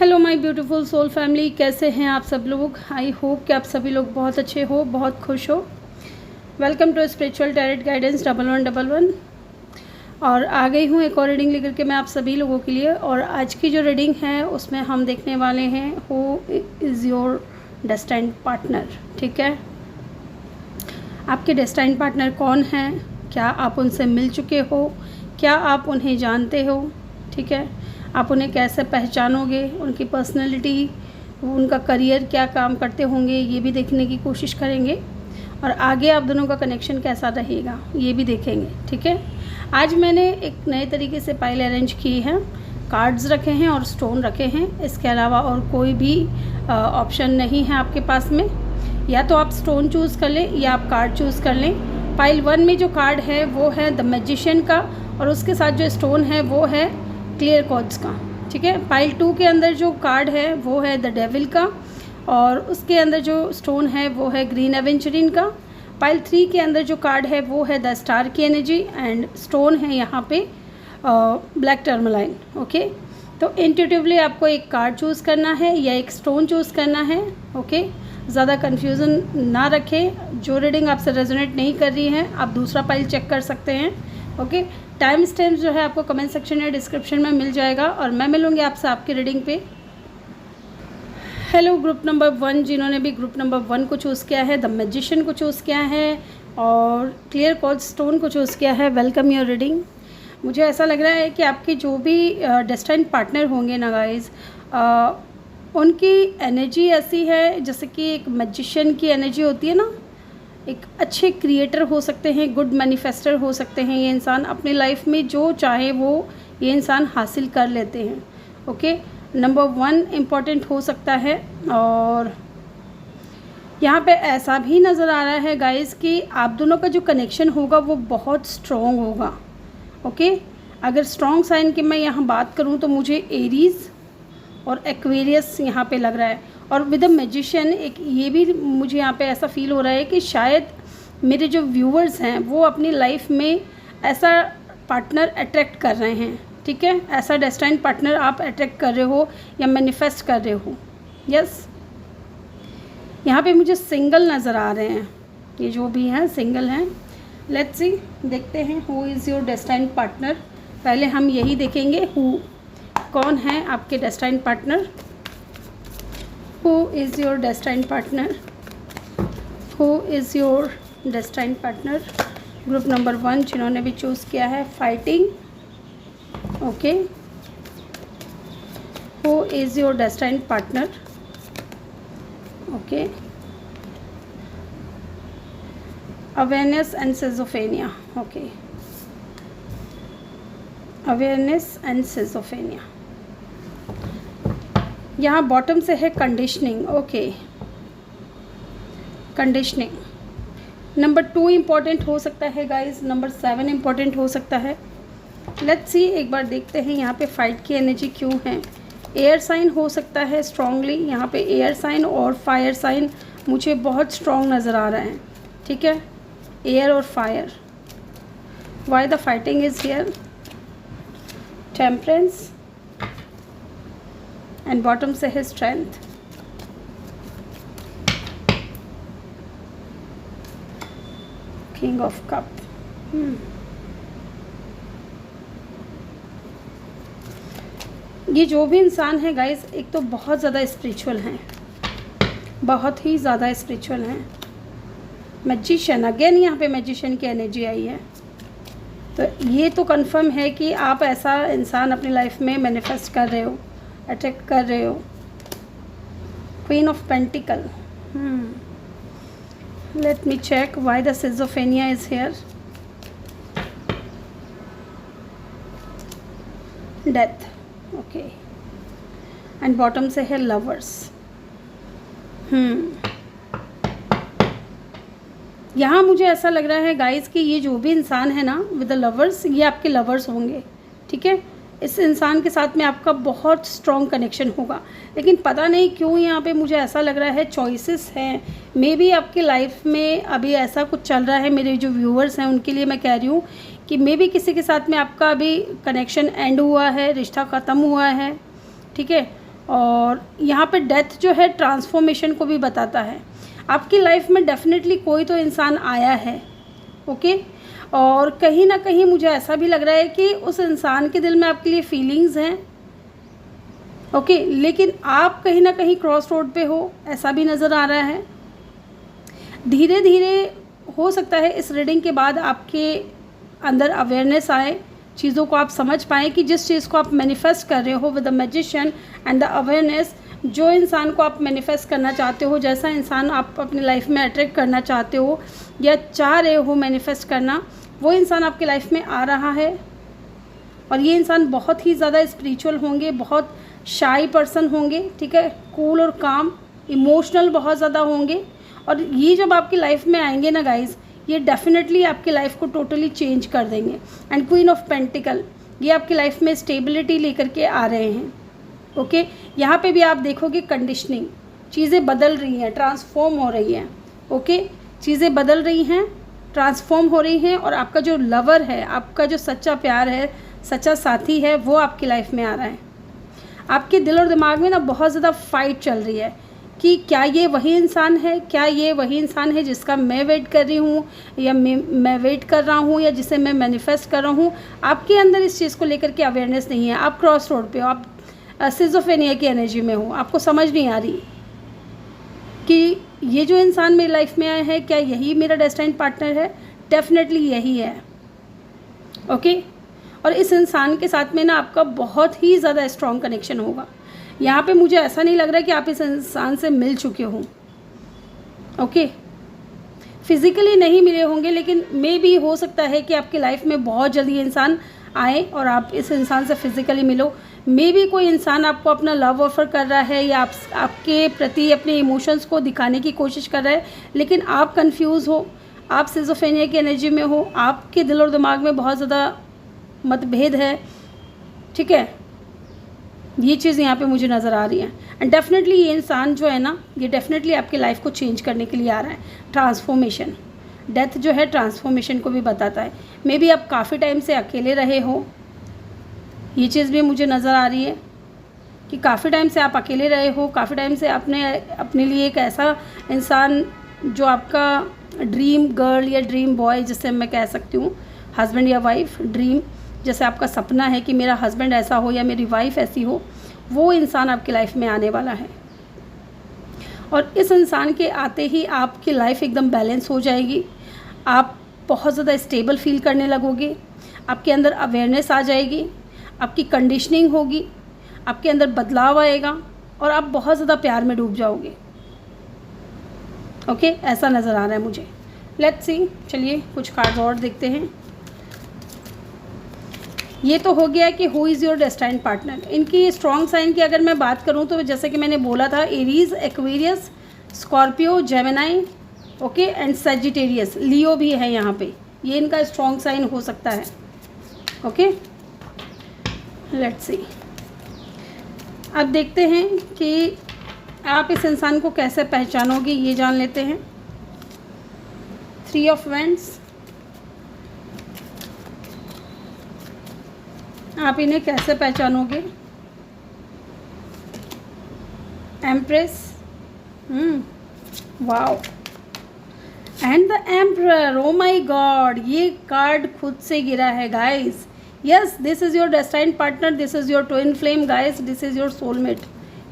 Hello my beautiful soul family, कैसे हैं आप सब लोग। आई होप कि आप सभी लोग बहुत अच्छे हो, बहुत खुश हो। Welcome to spiritual tarot guidance 1111। और आ गई हूँ एक और रीडिंग लेकर के मैं आप सभी लोगों के लिए। और आज की जो रीडिंग है उसमें हम देखने वाले हैं who is your destined partner. ठीक है, आपके डेस्टाइन्ड पार्टनर कौन हैं, क्या आप उनसे मिल चुके हो, क्या आप उन्हें जानते हो। ठीक है, आप उन्हें कैसे पहचानोगे, उनकी पर्सनैलिटी, उनका करियर क्या काम करते होंगे, ये भी देखने की कोशिश करेंगे। और आगे आप दोनों का कनेक्शन कैसा रहेगा ये भी देखेंगे। ठीक है, आज मैंने एक नए तरीके से पाइल अरेंज की है, कार्ड्स रखे हैं और स्टोन रखे हैं। इसके अलावा और कोई भी ऑप्शन नहीं है आपके पास में। या तो आप स्टोन चूज़ कर लें या आप कार्ड चूज़ कर लें। पाइल 1 में जो कार्ड है वो है द मैजिशियन का, और उसके साथ जो स्टोन है वो है क्लियर कॉर्ड्स का। ठीक है, पाइल 2 के अंदर जो कार्ड है वो है द डेविल का, और उसके अंदर जो स्टोन है वो है ग्रीन एवेंचरिन का। पाइल 3 के अंदर जो कार्ड है वो है द स्टार की एनर्जी, एंड स्टोन है यहाँ पे ब्लैक टर्मलाइन। ओके, तो इंट्यूटिवली आपको एक कार्ड चूज़ करना है या एक स्टोन चूज़ करना है। ओके, ज़्यादा कन्फ्यूज़न ना रखें। जो रीडिंग आपसे रेजोनेट नहीं कर रही है आप दूसरा पाइल चेक कर सकते हैं। ओके, टाइम स्टैम्प्स जो है आपको कमेंट सेक्शन या डिस्क्रिप्शन में मिल जाएगा, और मैं मिलूँगी आपसे आपकी रीडिंग पे। हेलो ग्रुप नंबर 1, जिन्होंने भी ग्रुप नंबर 1 को चूज़ किया है, द मैजिशियन को चूज़ किया है और क्लियर कॉर्ड स्टोन को चूज़ किया है, वेलकम योर रीडिंग। मुझे ऐसा लग रहा है कि आपके जो भी डेस्टाइन्ड पार्टनर होंगे ना गाइस, उनकी एनर्जी ऐसी है जैसे कि एक मैजिशियन की एनर्जी होती है ना। एक अच्छे क्रिएटर हो सकते हैं, गुड मैनिफेस्टर हो सकते हैं। ये इंसान अपनी लाइफ में जो चाहे वो ये इंसान हासिल कर लेते हैं। ओके, नंबर 1 इम्पॉर्टेंट हो सकता है। और यहाँ पे ऐसा भी नज़र आ रहा है गाइस कि आप दोनों का जो कनेक्शन होगा वो बहुत स्ट्रॉन्ग होगा। ओके, अगर स्ट्रॉन्ग साइन की मैं यहाँ बात करूँ तो मुझे एरीज़ और एक्वेरियस यहाँ पे लग रहा है। और विद अ मैजिशियन एक ये भी मुझे यहाँ पे ऐसा फील हो रहा है कि शायद मेरे जो व्यूअर्स हैं वो अपनी लाइफ में ऐसा पार्टनर अट्रैक्ट कर रहे हैं। ठीक है, ऐसा डेस्टाइन्ड पार्टनर आप अट्रैक्ट कर रहे हो या मैनिफेस्ट कर रहे हो। यस, यहाँ पे मुझे सिंगल नज़र आ रहे हैं, ये जो भी हैं सिंगल हैं। लेट्स सी, देखते हैं who is your destined partner. पहले हम यही देखेंगे कौन है आपके destined partner. Who is your destined partner, who is your destined partner. Group number 1 जिन्होंने भी चूज़ किया है, fighting. Okay, who is your destined partner. Okay, awareness and schizophrenia. Okay, awareness and schizophrenia. यहाँ बॉटम से है conditioning. Okay, conditioning. Number 2 important हो सकता है गाइस, नंबर 7 इम्पॉर्टेंट हो सकता है। लेट्स सी, एक बार देखते हैं यहाँ पे फाइट की एनर्जी क्यों है। एयर साइन हो सकता है स्ट्रांगली, यहाँ पे एयर साइन और फायर साइन मुझे बहुत स्ट्रॉन्ग नज़र आ रहा है। ठीक है, एयर और fire. Why the fighting is here, temperance, and bottom से है स्ट्रेंथ। King of cup. ये जो भी इंसान है गाइस, एक तो बहुत ज़्यादा स्पिरिचुअल हैं, बहुत ही ज़्यादा स्पिरिचुअल हैं। मैजिशियन, अगेन यहाँ पे मैजिशियन की एनर्जी आई है, तो ये तो कंफर्म है कि आप ऐसा इंसान अपनी लाइफ में मैनिफेस्ट कर रहे हो, अट्रैक्ट कर रहे हो। Queen of pentacle. Let me check why the schizophrenia is here. Death. Okay, and bottom से है लवर्स। यहाँ मुझे ऐसा लग रहा है गाइस कि ये जो भी इंसान है ना विद द लवर्स, ये आपके लवर्स होंगे। ठीक है, इस इंसान के साथ में आपका बहुत स्ट्रॉन्ग कनेक्शन होगा, लेकिन पता नहीं क्यों यहाँ पे मुझे ऐसा लग रहा है चॉइसेस हैं। मे बी आपकी लाइफ में अभी ऐसा कुछ चल रहा है, मेरे जो व्यूअर्स हैं उनके लिए मैं कह रही हूँ कि मे बी किसी के साथ में आपका अभी कनेक्शन एंड हुआ है, रिश्ता ख़त्म हुआ है। ठीक है, और यहाँ पे डेथ जो है ट्रांसफॉर्मेशन को भी बताता है। आपकी लाइफ में डेफिनेटली कोई तो इंसान आया है, ओके। और कहीं ना कहीं मुझे ऐसा भी लग रहा है कि उस इंसान के दिल में आपके लिए फीलिंग्स हैं, ओके, लेकिन आप कहीं ना कहीं क्रॉस रोड पे हो, ऐसा भी नज़र आ रहा है। धीरे धीरे हो सकता है इस रीडिंग के बाद आपके अंदर अवेयरनेस आए, चीज़ों को आप समझ पाएँ कि जिस चीज़ को आप मैनिफेस्ट कर रहे हो with the magician and the awareness, जो इंसान को आप मैनिफेस्ट करना चाहते हो, जैसा इंसान आप अपनी लाइफ में अट्रैक्ट करना चाहते हो या चाह रहे हो मैनिफेस्ट करना, वो इंसान आपकी लाइफ में आ रहा है। और ये इंसान बहुत ही ज़्यादा स्पिरिचुअल होंगे, बहुत शाई पर्सन होंगे, ठीक है, कूल और काम, इमोशनल बहुत ज़्यादा होंगे। और ये जब आपकी लाइफ में आएंगे ना गाइज़, ये डेफिनेटली आपकी लाइफ को टोटली चेंज कर देंगे। एंड क्वीन ऑफ पेंटिकल, ये आपकी लाइफ में स्टेबिलिटी लेकर के आ रहे हैं, ओके। यहाँ पे भी आप देखोगे कंडीशनिंग, चीज़ें बदल रही हैं, ट्रांसफॉर्म हो रही हैं, ओके, चीज़ें बदल रही हैं, ट्रांसफॉर्म हो रही हैं। और आपका जो लवर है, आपका जो सच्चा प्यार है, सच्चा साथी है, वो आपकी लाइफ में आ रहा है। आपके दिल और दिमाग में ना बहुत ज़्यादा फाइट चल रही है कि क्या ये वही इंसान है, क्या ये वही इंसान है जिसका मैं वेट कर रही हूँ, या मैं वेट कर रहा हूँ, या जिसे मैं मैनिफेस्ट कर रहा हूँ। आपके अंदर इस चीज़ को लेकर के अवेयरनेस नहीं है। आप क्रॉस रोड पे हो, आप सिज़ोफ्रेनिया की एनर्जी में हो, आपको समझ नहीं आ रही कि ये जो इंसान मेरी लाइफ में आया है, क्या यही मेरा डेस्टाइन्ड पार्टनर है। डेफिनेटली यही है, ओके। और इस इंसान के साथ में ना आपका बहुत ही ज़्यादा स्ट्रॉन्ग कनेक्शन होगा। यहाँ पे मुझे ऐसा नहीं लग रहा कि आप इस इंसान से मिल चुके हो, ओके। फिज़िकली नहीं मिले होंगे, लेकिन मे भी हो सकता है कि आपकी लाइफ में बहुत जल्दी ये इंसान आए और आप इस इंसान से फिज़िकली मिलो। मे भी कोई इंसान आपको अपना लव ऑफ़र कर रहा है, या आपके प्रति अपने इमोशंस को दिखाने की कोशिश कर रहा है, लेकिन आप कंफ्यूज हो, आप सिज़ोफ्रेनिया की एनर्जी में हो, आपके दिल और दिमाग में बहुत ज़्यादा मतभेद है, ठीक है। ये चीज़ यहाँ पे मुझे नज़र आ रही है। एंड डेफिनेटली ये इंसान जो है ना, ये डेफिनेटली आपकी लाइफ को चेंज करने के लिए आ रहा है। ट्रांसफॉर्मेशन, डेथ जो है ट्रांसफॉर्मेशन को भी बताता है। मे बी आप काफ़ी टाइम से अकेले रहे हो, ये चीज़ भी मुझे नज़र आ रही है कि काफ़ी टाइम से आप अकेले रहे हो, काफ़ी टाइम से आपने अपने लिए एक ऐसा इंसान जो आपका ड्रीम गर्ल या ड्रीम बॉय, जिससे मैं कह सकती हूँ हस्बैंड या वाइफ, ड्रीम, जैसे आपका सपना है कि मेरा हस्बैंड ऐसा हो या मेरी वाइफ ऐसी हो, वो इंसान आपकी लाइफ में आने वाला है। और इस इंसान के आते ही आपकी लाइफ एकदम बैलेंस हो जाएगी। आप बहुत ज़्यादा स्टेबल फील करने लगोगे, आपके अंदर अवेयरनेस आ जाएगी, आपकी कंडीशनिंग होगी, आपके अंदर बदलाव आएगा और आप बहुत ज़्यादा प्यार में डूब जाओगे, ओके। ऐसा नज़र आ रहा है मुझे। लेट्स सी, चलिए कुछ कार्ड और देखते हैं। ये तो हो गया कि who is your destined partner. इनकी स्ट्रॉन्ग साइन की अगर मैं बात करूँ तो जैसे कि मैंने बोला था, Aries, Aquarius, Scorpio, Gemini, okay, and Sagittarius, Leo भी है यहाँ पे। ये इनका स्ट्रॉन्ग साइन हो सकता है, ओके। लेट्स सी, अब देखते हैं कि आप इस इंसान को कैसे पहचानोगे, ये जान लेते हैं। 3 ऑफ वैंड्स, आप इन्हें कैसे पहचानोगे। Empress, wow, and the emperor, oh my god, ये कार्ड खुद से गिरा है guys. Yes, this is your destined partner, this is your twin flame guys, this is your soulmate.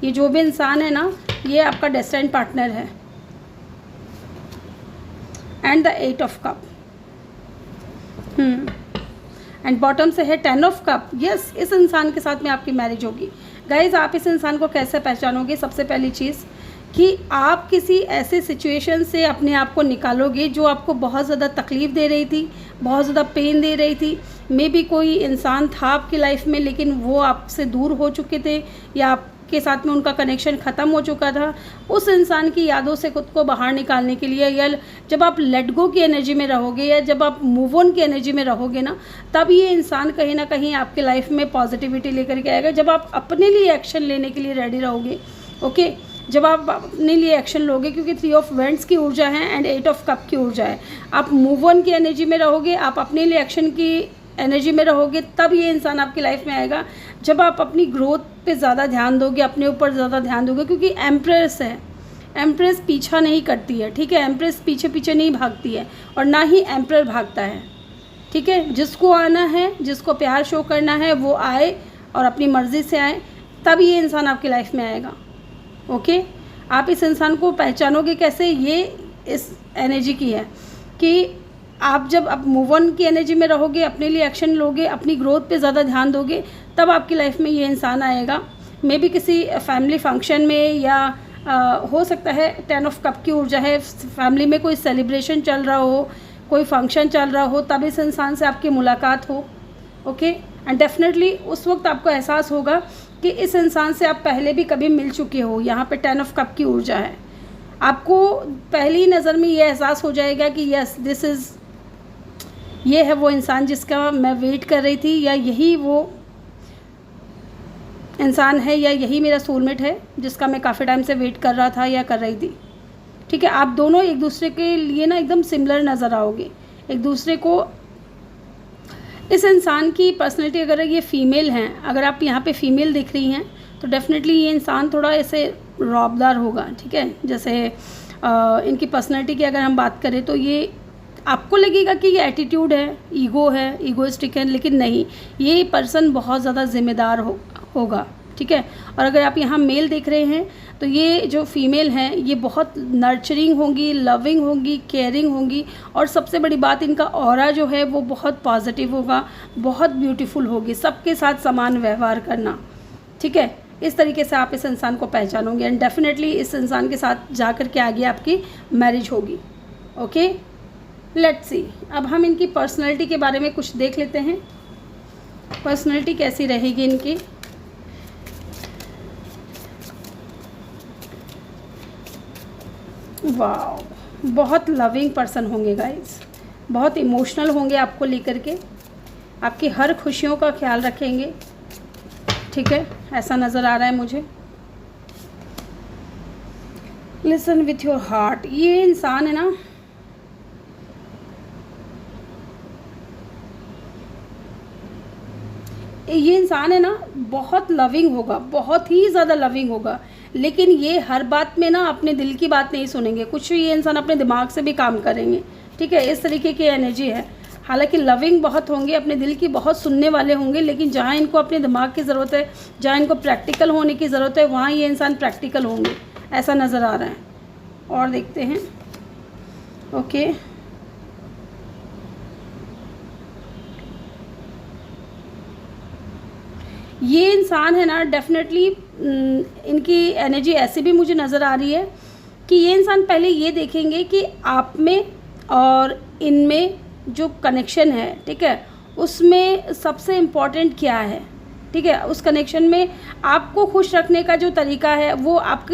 ये जो भी इंसान है ना, ये आपका डेस्टाइन्ड पार्टनर है। And the 8 of cup, and bottom से है 10 ऑफ कप। यस, इस इंसान के साथ में आपकी मैरिज होगी गाइज। आप इस इंसान को कैसे पहचानोगे? सबसे पहली चीज़ कि आप किसी ऐसे सिचुएशन से अपने आप को निकालोगे जो आपको बहुत ज़्यादा तकलीफ़ दे रही थी, बहुत ज़्यादा पेन दे रही थी। मे बी कोई इंसान था आपकी लाइफ में, लेकिन वो आपसे दूर हो चुके थे या आपके साथ में उनका कनेक्शन ख़त्म हो चुका था। उस इंसान की यादों से खुद को बाहर निकालने के लिए, या जब आप लेट गो की एनर्जी में रहोगे या जब आप मूव ऑन की एनर्जी में रहोगे ना, तब ये इंसान कहीं ना कहीं आपके लाइफ में पॉजिटिविटी लेकर के आएगा। जब आप अपने लिए एक्शन लेने के लिए रेडी रहोगे, ओके, जब आप अपने लिए एक्शन लोगे, क्योंकि 3 ऑफ वेंट्स की ऊर्जा है एंड 8 ऑफ कप की ऊर्जा है। आप मूव ऑन की एनर्जी में रहोगे, आप अपने लिए एक्शन की एनर्जी में रहोगे तब ये इंसान आपकी लाइफ में आएगा। जब आप अपनी ग्रोथ पे ज़्यादा ध्यान दोगे, अपने ऊपर ज़्यादा ध्यान दोगे, क्योंकि एम्प्रेस है, एम्प्रेस पीछा नहीं करती है, ठीक है, एम्प्रेस पीछे पीछे नहीं भागती है और ना ही एम्प्रर भागता है, ठीक है। जिसको आना है, जिसको प्यार शो करना है वो आए और अपनी मर्ज़ी से आए, तब ये इंसान आपकी लाइफ में आएगा। ओके, आप इस इंसान को पहचानोगे कैसे? ये इस एनर्जी की है कि आप जब आप मूव ऑन की एनर्जी में रहोगे, अपने लिए एक्शन लोगे, अपनी ग्रोथ पे ज़्यादा ध्यान दोगे, तब आपकी लाइफ में ये इंसान आएगा। मे बी किसी फैमिली फंक्शन में या हो सकता है 10 ऑफ कप की ऊर्जा है, फैमिली में कोई सेलिब्रेशन चल रहा हो, कोई फंक्शन चल रहा हो, तब इस इंसान से आपकी मुलाकात हो। ओके, एंड डेफिनेटली उस वक्त आपको एहसास होगा कि इस इंसान से आप पहले भी कभी मिल चुके हो। यहाँ पे 10 ऑफ कप की ऊर्जा है। आपको पहली नज़र में ये एहसास हो जाएगा कि यस दिस इज़, ये है वो इंसान जिसका मैं वेट कर रही थी, या यही वो इंसान है, या यही मेरा सोलमेट है जिसका मैं काफ़ी टाइम से वेट कर रहा था या कर रही थी। ठीक है, आप दोनों एक दूसरे के लिए ना एकदम सिमिलर नज़र आओगे एक दूसरे को। इस इंसान की पर्सनैलिटी, अगर ये फ़ीमेल हैं, अगर आप यहाँ पे फ़ीमेल दिख रही हैं, तो डेफिनेटली ये इंसान थोड़ा ऐसे रौबदार होगा, ठीक है। जैसे इनकी पर्सनैलिटी की अगर हम बात करें तो ये आपको लगेगा कि ये एटीट्यूड है, ईगो है, ईगोइस्टिक है, लेकिन नहीं, ये पर्सन बहुत ज़्यादा ज़िम्मेदार होगा, ठीक है। और अगर आप यहाँ मेल देख रहे हैं तो ये जो फीमेल हैं ये बहुत नर्चरिंग होंगी, लविंग होंगी, केयरिंग होंगी, और सबसे बड़ी बात इनका ऑरा जो है वो बहुत पॉजिटिव होगा, बहुत ब्यूटीफुल होगी, सबके साथ समान व्यवहार करना, ठीक है। इस तरीके से आप इस इंसान को पहचानोगे एंड डेफिनेटली इस इंसान के साथ जा कर के आगे आपकी मैरिज होगी। ओके, लेट्स सी, अब हम इनकी पर्सनैलिटी के बारे में कुछ देख लेते हैं। पर्सनैलिटी कैसी रहेगी इनकी। वाह, बहुत लविंग पर्सन होंगे गाइस, बहुत इमोशनल होंगे आपको लेकर के, आपकी हर खुशियों का ख्याल रखेंगे, ठीक है, ऐसा नज़र आ रहा है मुझे। लिसन विथ योर हार्ट, ये इंसान है ना, ये इंसान है ना बहुत लविंग होगा, बहुत ही ज़्यादा लविंग होगा, लेकिन ये हर बात में ना अपने दिल की बात नहीं सुनेंगे, कुछ ये इंसान अपने दिमाग से भी काम करेंगे, ठीक है। इस तरीके की एनर्जी है। हालांकि लविंग बहुत होंगे, अपने दिल की बहुत सुनने वाले होंगे, लेकिन जहाँ इनको अपने दिमाग की ज़रूरत है, जहाँ इनको प्रैक्टिकल होने की ज़रूरत है, वहाँ ये इंसान प्रैक्टिकल होंगे, ऐसा नज़र आ रहा है। और देखते हैं। ओके, ये इंसान है ना डेफिनेटली इनकी एनर्जी ऐसी भी मुझे नज़र आ रही है कि ये इंसान पहले ये देखेंगे कि आप में और इनमें जो कनेक्शन है, ठीक है, उसमें सबसे इम्पॉर्टेंट क्या है, ठीक है। उस कनेक्शन में आपको खुश रखने का जो तरीका है वो आप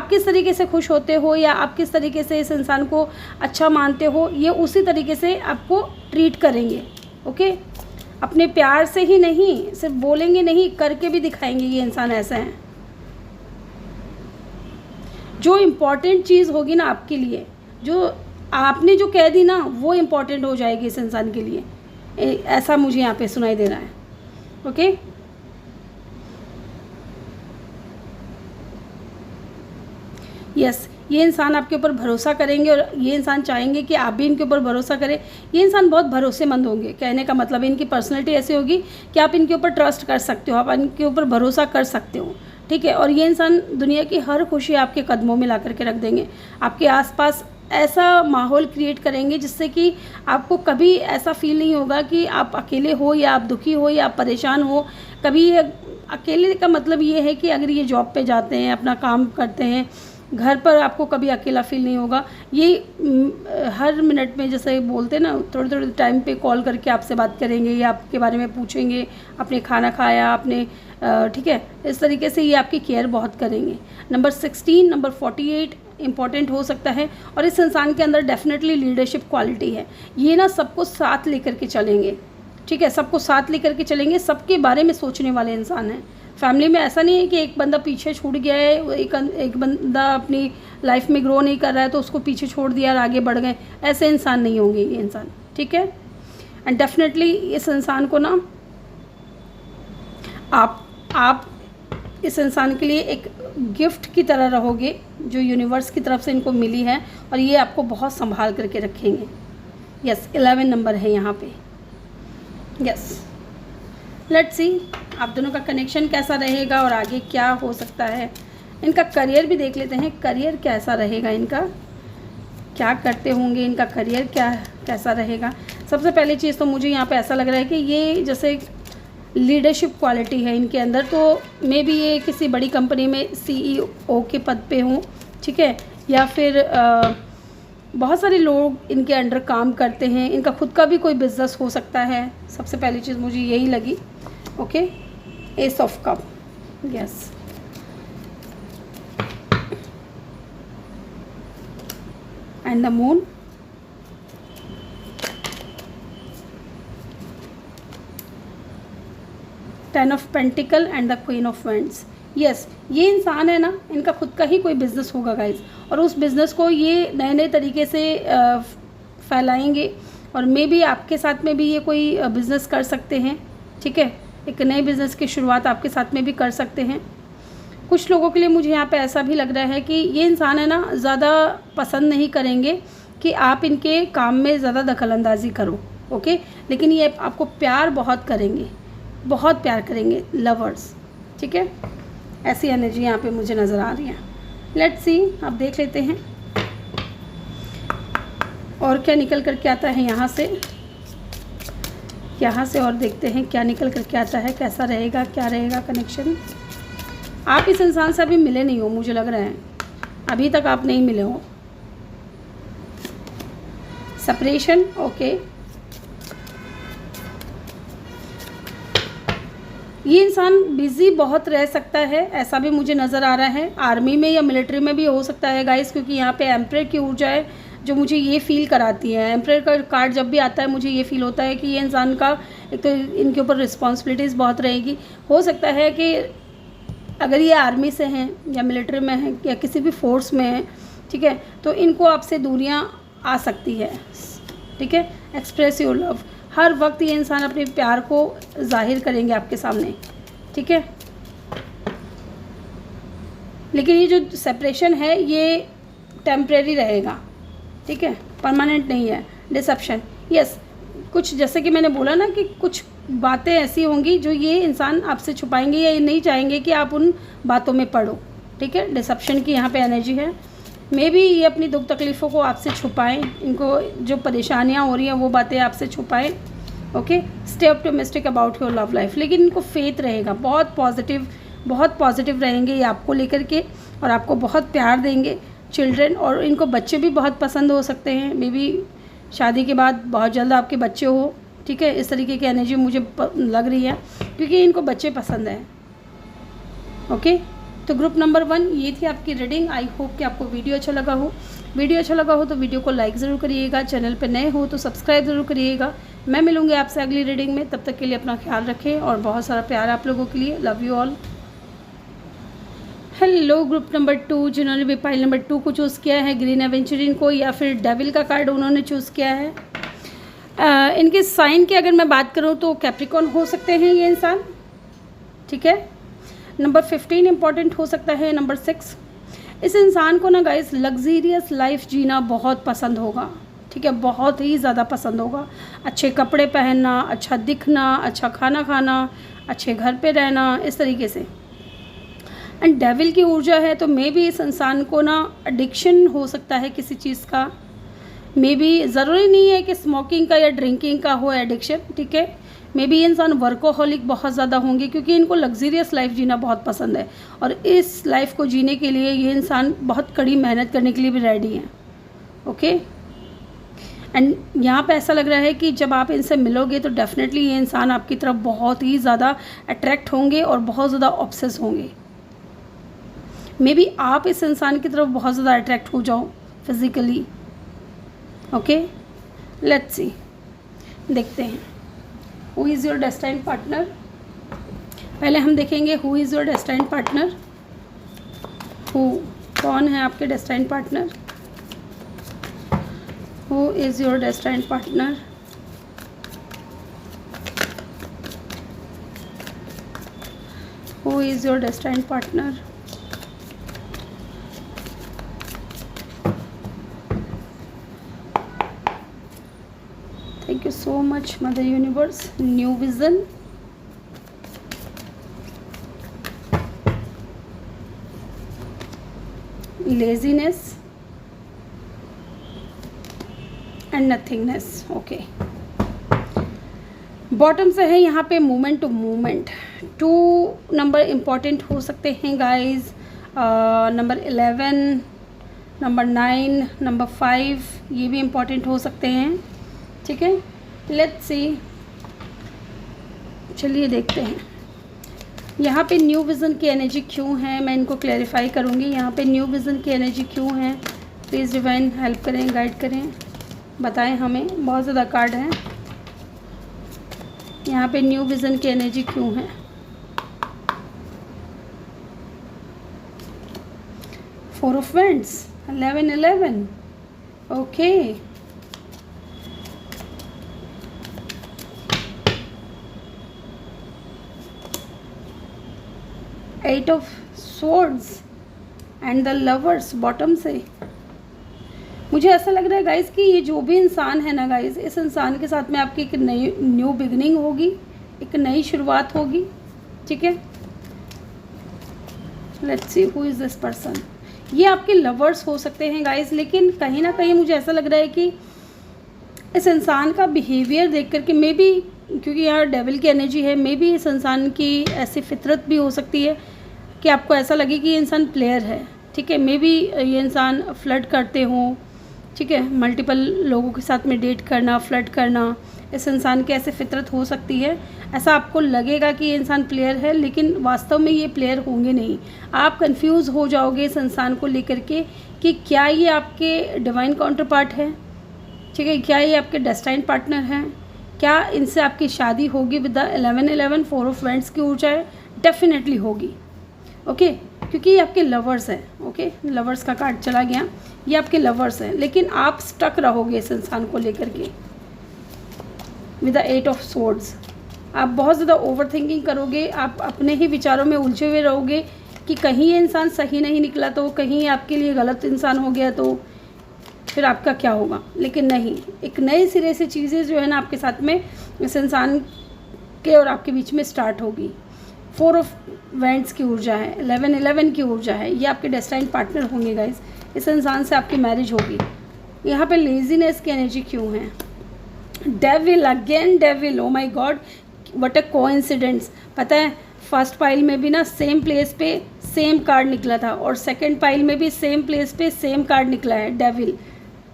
किस तरीके से खुश होते हो या आप किस तरीके से इस इंसान को अच्छा मानते हो, ये उसी तरीके से आपको ट्रीट करेंगे। ओके, अपने प्यार से ही नहीं, सिर्फ बोलेंगे नहीं, करके भी दिखाएंगे। ये इंसान ऐसा है, जो इम्पोर्टेंट चीज़ होगी ना आपके लिए, जो आपने जो कह दी ना, वो इम्पोर्टेंट हो जाएगी इस इंसान के लिए, ऐसा मुझे यहाँ पे सुनाई दे रहा है। ओके, यस, ये इंसान आपके ऊपर भरोसा करेंगे और ये इंसान चाहेंगे कि आप भी इनके ऊपर भरोसा करें। ये इंसान बहुत भरोसेमंद होंगे, कहने का मतलब इनकी पर्सनैलिटी ऐसी होगी कि आप इनके ऊपर ट्रस्ट कर सकते हो, आप इनके ऊपर भरोसा कर सकते हो, ठीक है। और ये इंसान दुनिया की हर खुशी आपके कदमों में ला करके रख देंगे, आपके आसपास ऐसा माहौल क्रिएट करेंगे जिससे कि आपको कभी ऐसा फील नहीं होगा कि आप अकेले हो या आप दुखी हो या आप परेशान हो। कभी अकेले का मतलब ये है कि अगर ये जॉब पे जाते हैं, अपना काम करते हैं, घर पर आपको कभी अकेला फील नहीं होगा। ये हर मिनट में जैसे बोलते हैं ना, थोड़े थोड़े टाइम पे कॉल करके आपसे बात करेंगे या आपके बारे में पूछेंगे, आपने खाना खाया, आपने ठीक है, इस तरीके से ये आपकी केयर बहुत करेंगे। नंबर 16, नंबर 48 इम्पॉर्टेंट हो सकता है। और इस इंसान के अंदर डेफिनेटली लीडरशिप क्वालिटी है। ये ना सबको साथ लेकर के चलेंगे, ठीक है, सबको साथ लेकर के चलेंगे, सबके बारे में सोचने वाले इंसान हैं। फैमिली में ऐसा नहीं है कि एक बंदा पीछे छूट गया है, एक बंदा अपनी लाइफ में ग्रो नहीं कर रहा है तो उसको पीछे छोड़ दिया और आगे बढ़ गए, ऐसे इंसान नहीं होंगे ये इंसान, ठीक है। एंड डेफिनेटली इस इंसान को ना आप इस इंसान के लिए एक गिफ्ट की तरह रहोगे जो यूनिवर्स की तरफ से इनको मिली है, और ये आपको बहुत संभाल करके रखेंगे। यस, 11 नंबर है यहाँ पे। यस, लेट्स सी आप दोनों का कनेक्शन कैसा रहेगा और आगे क्या हो सकता है। इनका करियर भी देख लेते हैं, करियर कैसा रहेगा इनका, क्या करते होंगे, इनका करियर कैसा रहेगा। सबसे पहली चीज़ तो मुझे यहाँ पे ऐसा लग रहा है कि ये जैसे लीडरशिप क्वालिटी है इनके अंदर, तो मे बी ये किसी बड़ी कंपनी में CEO के पद पे हों, ठीक है, या फिर बहुत सारे लोग इनके अंडर काम करते हैं। इनका खुद का भी कोई बिजनेस हो सकता है, सबसे पहली चीज़ मुझे यही लगी। Okay, S of cup, yes, and the moon, ten of pentacle and the queen of wands. Yes, ये इंसान है ना, इनका खुद का ही कोई बिज़नेस होगा गाइज, और उस बिज़नेस को ये नए नए तरीके से फैलाएंगे, और मे बी आपके साथ में भी ये कोई बिज़नेस कर सकते हैं, ठीक है, एक नए बिज़नेस की शुरुआत आपके साथ में भी कर सकते हैं। कुछ लोगों के लिए मुझे यहाँ पे ऐसा भी लग रहा है कि ये इंसान है ना ज़्यादा पसंद नहीं करेंगे कि आप इनके काम में ज़्यादा दखलंदाजी करो, ओके, लेकिन ये आपको प्यार बहुत करेंगे, बहुत प्यार करेंगे, लवर्स, ठीक है, ऐसी एनर्जी यहाँ पे मुझे नज़र आ रही है। लेट्स सी, आप देख लेते हैं और क्या निकल कर के आता है यहाँ से, और देखते हैं क्या निकल कर के आता है, कैसा रहेगा, क्या रहेगा कनेक्शन। आप इस इंसान से अभी मिले नहीं हो, मुझे लग रहा है अभी तक आप नहीं मिले हो। सेपरेशन, ओके, ये इंसान बिज़ी बहुत रह सकता है, ऐसा भी मुझे नज़र आ रहा है। आर्मी में या मिलिट्री में भी हो सकता है गाइस, क्योंकि यहाँ पे एम्परर की ऊर्जा है जो मुझे ये फील कराती है। एम्परर का कार्ड जब भी आता है मुझे ये फील होता है कि ये इंसान का एक तो इनके ऊपर रिस्पॉन्सिबिलिटीज़ बहुत रहेगी। हो सकता है कि अगर ये आर्मी से हैं या मिलिट्री में हैं या किसी भी फोर्स में हैं, ठीक है, तो इनको आपसे दूरियाँ आ सकती है, ठीक है। एक्सप्रेस योर लव, हर वक्त ये इंसान अपने प्यार को जाहिर करेंगे आपके सामने, ठीक है। लेकिन ये जो सेपरेशन है ये टेम्परेरी रहेगा, ठीक है, परमानेंट नहीं है। डिसेप्शन, यस, कुछ जैसे कि मैंने बोला ना कि कुछ बातें ऐसी होंगी जो ये इंसान आपसे छुपाएंगे या ये नहीं चाहेंगे कि आप उन बातों में पढ़ो, ठीक है। डिसेप्शन की यहाँ पे एनर्जी है। मे बी ये अपनी दुख तकलीफ़ों को आपसे छुपाएं, इनको जो परेशानियाँ हो रही हैं वो बातें आपसे छुपाएं, okay. Stay optimistic about your love life, लेकिन इनको फेथ रहेगा, बहुत पॉजिटिव रहेंगे ये आपको लेकर के, और आपको बहुत प्यार देंगे। चिल्ड्रन, और इनको बच्चे भी बहुत पसंद हो सकते हैं, मे बी शादी के बाद बहुत जल्द आपके बच्चे हो, ठीक है। इस तरीके की एनर्जी मुझे लग रही है क्योंकि इनको बच्चे पसंद हैं, ओके। तो ग्रुप नंबर 1 ये थी आपकी रीडिंग। आई होप कि आपको वीडियो अच्छा लगा हो। वीडियो अच्छा लगा हो तो वीडियो को लाइक ज़रूर करिएगा, चैनल पर नए हो तो सब्सक्राइब ज़रूर करिएगा। मैं मिलूँगी आपसे अगली रीडिंग में, तब तक के लिए अपना ख्याल रखें और बहुत सारा प्यार आप लोगों के लिए। Love you all. Hello group number 2, जिन्होंने भी पाइल नंबर 2 को चूज़ किया है, ग्रीन एवेंचरिन को, या फिर डेविल का कार्ड उन्होंने चूज़ किया है। इनके साइन की अगर मैं बात करूं तो कैप्रिकॉर्न हो सकते हैं ये इंसान, ठीक है। नंबर 15 इम्पॉर्टेंट हो सकता है। नंबर 6, इस इंसान को ना गाइस लग्जीरियस लाइफ जीना बहुत पसंद होगा, ठीक है, बहुत ही ज़्यादा पसंद होगा। अच्छे कपड़े पहनना, अच्छा दिखना, अच्छा खाना खाना, अच्छे घर पे रहना, इस तरीके से। एंड डेविल की ऊर्जा है तो मे बी इस इंसान को ना एडिक्शन हो सकता है किसी चीज़ का। मे बी ज़रूरी नहीं है कि स्मोकिंग का या ड्रिंकिंग का हो एडिक्शन, ठीक है। मे बी ये इंसान वर्कोहॉलिक बहुत ज़्यादा होंगे क्योंकि इनको लग्जीरियस लाइफ जीना बहुत पसंद है, और इस लाइफ को जीने के लिए ये इंसान बहुत कड़ी मेहनत करने के लिए भी रेडी हैं, ओके। एंड यहाँ पे ऐसा लग रहा है कि जब आप इनसे मिलोगे तो डेफिनेटली ये इंसान आपकी तरफ बहुत ही ज़्यादा अट्रैक्ट होंगे और बहुत ज़्यादा ऑब्सेस होंगे। मे बी आप इस इंसान की तरफ बहुत ज़्यादा अट्रैक्ट हो जाओ फिज़िकली, ओके। लेट्स सी, देखते हैं who is your destined partner. पहले हम देखेंगे who is your destined partner. कौन है आपके destined partner? Who is your destined partner? Who is your destined partner? Thank you so much mother universe. New vision, laziness and nothingness. Okay, bottom से है यहाँ पे movement to movement. 2 number important हो सकते हैं गाइस, नंबर 11, नंबर 9, नंबर 5 ये भी important हो सकते हैं। ठीक है, लेट्स सी, चलिए देखते हैं यहाँ पे न्यू विज़न की एनर्जी क्यों है। मैं इनको क्लैरिफाई करूँगी यहाँ पे न्यू विज़न की एनर्जी क्यों है। प्लीज़ डिवाइन हेल्प करें, गाइड करें, बताएं हमें। बहुत ज़्यादा कार्ड हैं यहाँ पे, न्यू विज़न की एनर्जी क्यों है। Four of wands, 11 okay. Eight of swords and the lovers bottom से। मुझे ऐसा लग रहा है गाइस कि ये जो भी इंसान है ना गाइस, इस इंसान के साथ में आपकी एक नई न्यू बिगनिंग होगी, एक नई शुरुआत होगी। ठीक है, let's see who is this person. ये आपके लवर्स हो सकते हैं गाइस, लेकिन कहीं ना कहीं मुझे ऐसा लग रहा है कि इस इंसान का बिहेवियर देख करके मे बी, क्योंकि यहाँ डेविल की एनर्जी है, मे बी इस इंसान की ऐसी फितरत भी हो सकती है कि आपको ऐसा लगे कि ये इंसान प्लेयर है। ठीक है, मे बी ये इंसान फ्लर्ट करते हों। ठीक है, मल्टीपल लोगों के साथ में डेट करना, फ्लर्ट करना, इस इंसान की ऐसे फितरत हो सकती है। ऐसा आपको लगेगा कि ये इंसान प्लेयर है, लेकिन वास्तव में ये प्लेयर होंगे नहीं। आप कंफ्यूज हो जाओगे इस इंसान को लेकर के कि क्या ये आपके डिवाइन काउंटर पार्ट है। ठीक है, क्या ये आपके डेस्टाइन्ड पार्टनर हैं, क्या इनसे आपकी शादी होगी विद द 11 4 ऑफ वेंट्स की ऊर्जा है। डेफिनेटली होगी। ओके, क्योंकि ये आपके लवर्स हैं। ओके, लवर्स का कार्ड चला गया, ये आपके लवर्स हैं, लेकिन आप स्टक रहोगे इस इंसान को लेकर के विद द 8 ऑफ स्वॉर्ड्स। आप बहुत ज़्यादा ओवर थिंकिंग करोगे, आप अपने ही विचारों में उलझे हुए रहोगे कि कहीं ये इंसान सही नहीं निकला तो, कहीं आपके लिए गलत इंसान हो गया तो फिर आपका क्या होगा। लेकिन नहीं, एक नए सिरे से चीज़ें जो है ना आपके साथ में इस इंसान के और आपके बीच में स्टार्ट होगी। 4 ऑफ वेंट्स की ऊर्जा है, 11 की ऊर्जा है, ये आपके डेस्टाइन्ड पार्टनर होंगे गाइस। इस इंसान से आपकी मैरिज होगी। यहाँ पे लेजीनेस की एनर्जी क्यों है। Devil, again devil, O my God, what a coincidence. पता है फर्स्ट पाइल में भी ना सेम प्लेस पे सेम कार्ड निकला था, और सेकंड पाइल में भी सेम प्लेस पे सेम कार्ड निकला है, डेविल।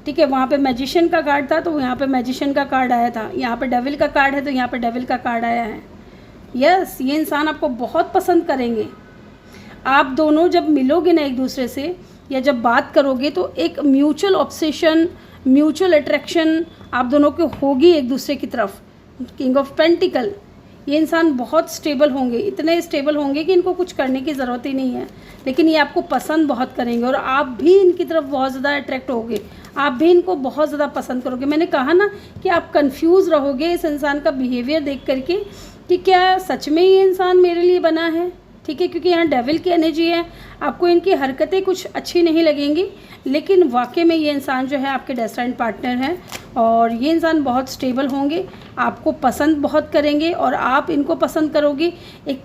ठीक है, वहाँ पे मैजिशियन का कार्ड था तो यहाँ पे मैजिशियन का कार्ड आया था, यहाँ पे डेविल का कार्ड है तो यहाँ पे डेविल का कार्ड आया है। यस, ये इंसान आपको बहुत पसंद करेंगे। आप दोनों जब मिलोगे ना एक दूसरे से या जब बात करोगे तो एक म्यूचुअल ऑब्सेशन, म्यूचुअल अट्रैक्शन आप दोनों को होगी एक दूसरे की तरफ। किंग ऑफ पेंटिकल, ये इंसान बहुत स्टेबल होंगे, इतने स्टेबल होंगे कि इनको कुछ करने की ज़रूरत ही नहीं है, लेकिन ये आपको पसंद बहुत करेंगे और आप भी इनकी तरफ बहुत ज़्यादा अट्रैक्ट होगे, आप भी इनको बहुत ज़्यादा पसंद करोगे। मैंने कहा ना कि आप कंफ्यूज रहोगे इस इंसान का बिहेवियर देख करके कि क्या सच में ये इंसान मेरे लिए बना है। ठीक है, क्योंकि यहाँ डेविल की एनर्जी है, आपको इनकी हरकतें कुछ अच्छी नहीं लगेंगी, लेकिन वाकई में ये इंसान जो है आपके डेस्टाइन्ड पार्टनर है और ये इंसान बहुत स्टेबल होंगे, आपको पसंद बहुत करेंगे और आप इनको पसंद करोगे। एक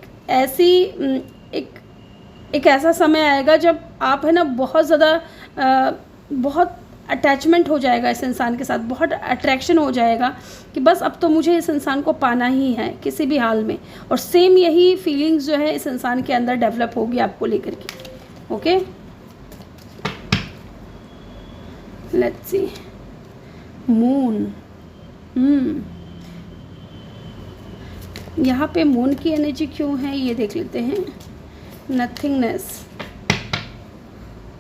ऐसा समय आएगा जब आप है ना बहुत ज़्यादा बहुत अटैचमेंट हो जाएगा इस इंसान के साथ, बहुत अट्रैक्शन हो जाएगा कि बस अब तो मुझे इस इंसान को पाना ही है किसी भी हाल में। और सेम यही फीलिंग्स जो है इस इंसान के अंदर डेवलप होगी आपको लेकर के। Okay, let's see, moon. यहाँ पे मून की एनर्जी क्यों है ये देख लेते हैं। नथिंगनेस,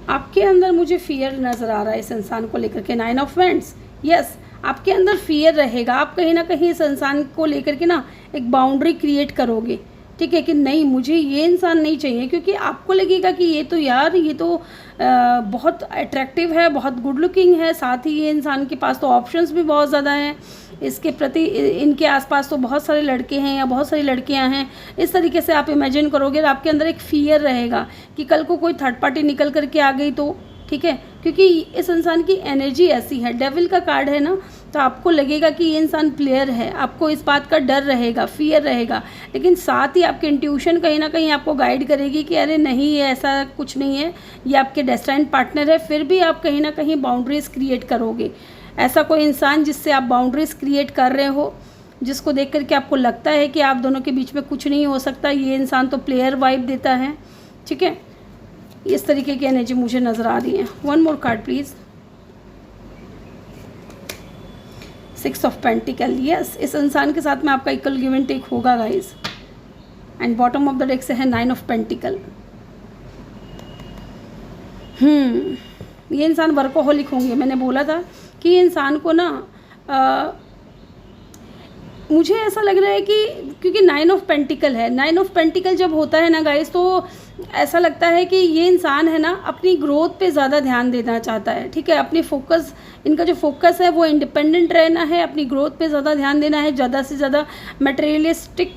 आपके अंदर मुझे फियर नज़र आ रहा है इस इंसान को लेकर के। 9 ऑफ वेंट्स, यस, आपके अंदर फियर रहेगा। आप कहीं ना कहीं इस इंसान को लेकर के ना एक बाउंड्री क्रिएट करोगे ठीक है, कि नहीं मुझे ये इंसान नहीं चाहिए, क्योंकि आपको लगेगा कि ये तो यार ये तो बहुत अट्रैक्टिव है, बहुत गुड लुकिंग है, साथ ही ये इंसान के पास तो ऑप्शंस भी बहुत ज़्यादा हैं, इसके प्रति इनके आसपास तो बहुत सारे लड़के हैं या बहुत सारी लड़कियां हैं। इस तरीके से आप इमेजिन करोगे, आपके अंदर एक फियर रहेगा कि कल को कोई थर्ड पार्टी निकल करके आ गई तो, ठीक है, क्योंकि इस इंसान की एनर्जी ऐसी है, डेविल का कार्ड है ना, तो आपको लगेगा कि ये इंसान प्लेयर है, आपको इस बात का डर रहेगा, फियर रहेगा, लेकिन साथ ही आपके इंट्यूशन कहीं ना कहीं आपको गाइड करेगी कि अरे नहीं ये ऐसा कुछ नहीं है, ये आपके डेस्टाइन्ड पार्टनर है। फिर भी आप कहीं ना कहीं बाउंड्रीज क्रिएट करोगे। ऐसा कोई इंसान जिससे आप बाउंड्रीज क्रिएट कर रहे हो, जिसको देख करके आपको लगता है कि आप दोनों के बीच में कुछ नहीं हो सकता, ये इंसान तो प्लेयर वाइब देता है, ठीक है, इस तरीके की एनर्जी मुझे नज़र आ रही है। One more card please. 6 of pentacle, yes, इस इंसान के साथ में आपका इक्वल गिव एंड टेक होगा guys. And bottom of the deck से है 9 ऑफ पेंटिकल। ये इंसान वर्कोहोलिक होंगे। मैंने बोला था कि ये इंसान को ना मुझे ऐसा लग रहा है कि क्योंकि 9 ऑफ पेंटिकल है, 9 ऑफ पेंटिकल जब होता है ना गाइस, तो ऐसा लगता है कि ये इंसान है ना अपनी ग्रोथ पे ज़्यादा ध्यान देना चाहता है, ठीक है, अपनी फोकस, इनका जो फोकस है वो इंडिपेंडेंट रहना है, अपनी ग्रोथ पे ज़्यादा ध्यान देना है, ज़्यादा से ज़्यादा मटेरियलिस्टिक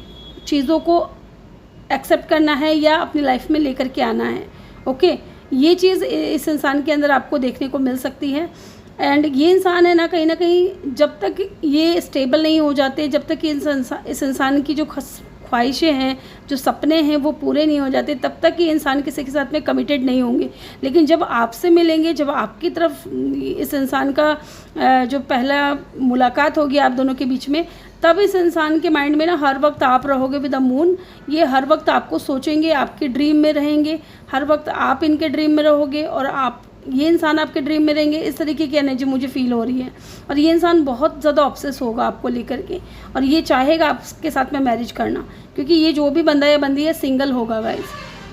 चीज़ों को एक्सेप्ट करना है या अपनी लाइफ में लेकर के आना है। ओके, ये चीज़ इस इंसान के अंदर आपको देखने को मिल सकती है। एंड ये इंसान है ना कहीं जब तक ये स्टेबल नहीं हो जाते, जब तक ये इस इंसान की जो ख्वाहिशें हैं, जो सपने हैं वो पूरे नहीं हो जाते, तब तक ये इंसान किसी के साथ में कमिटेड नहीं होंगे। लेकिन जब आपसे मिलेंगे, जब आपकी तरफ इस इंसान का जो पहला मुलाकात होगी आप दोनों के बीच में, तब इस इंसान के माइंड में ना हर वक्त आप रहोगे विद द मून। ये हर वक्त आपको सोचेंगे, आपके ड्रीम में रहेंगे, हर वक्त आप इनके ड्रीम में रहोगे और ये इंसान आपके ड्रीम में रहेंगे। इस तरीके की एनर्जी मुझे फील हो रही है। और ये इंसान बहुत ज़्यादा ऑब्सेस होगा आपको लेकर के, और ये चाहेगा आपके साथ में मैरिज करना, क्योंकि ये जो भी बंदा या बंदी है सिंगल होगा गाइस,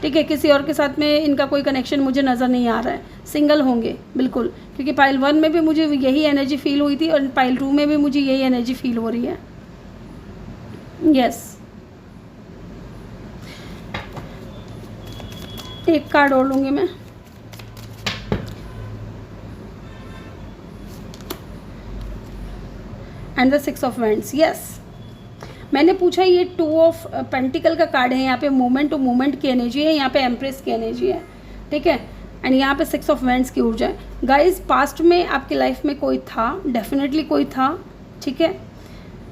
ठीक है, किसी और के साथ में इनका कोई कनेक्शन मुझे नज़र नहीं आ रहा है, सिंगल होंगे बिल्कुल, क्योंकि पाइल 1 में भी मुझे यही एनर्जी फील हुई थी और पाइल 2 में भी मुझे यही एनर्जी फील हो रही है। यस, एक कार्ड और लूँगी मैं। And the 6 of wands, yes, मैंने पूछा ये 2 ऑफ पेंटिकल का कार्ड है, यहाँ पे मोमेंट टू मोमेंट की एनर्जी है, यहाँ पे एम्प्रेस की एनर्जी है, ठीक है, एंड यहाँ पे 6 ऑफ वैंड्स की ऊर्जा है। गाइस, पास्ट में आपकी लाइफ में कोई था, डेफिनेटली कोई था, ठीक है,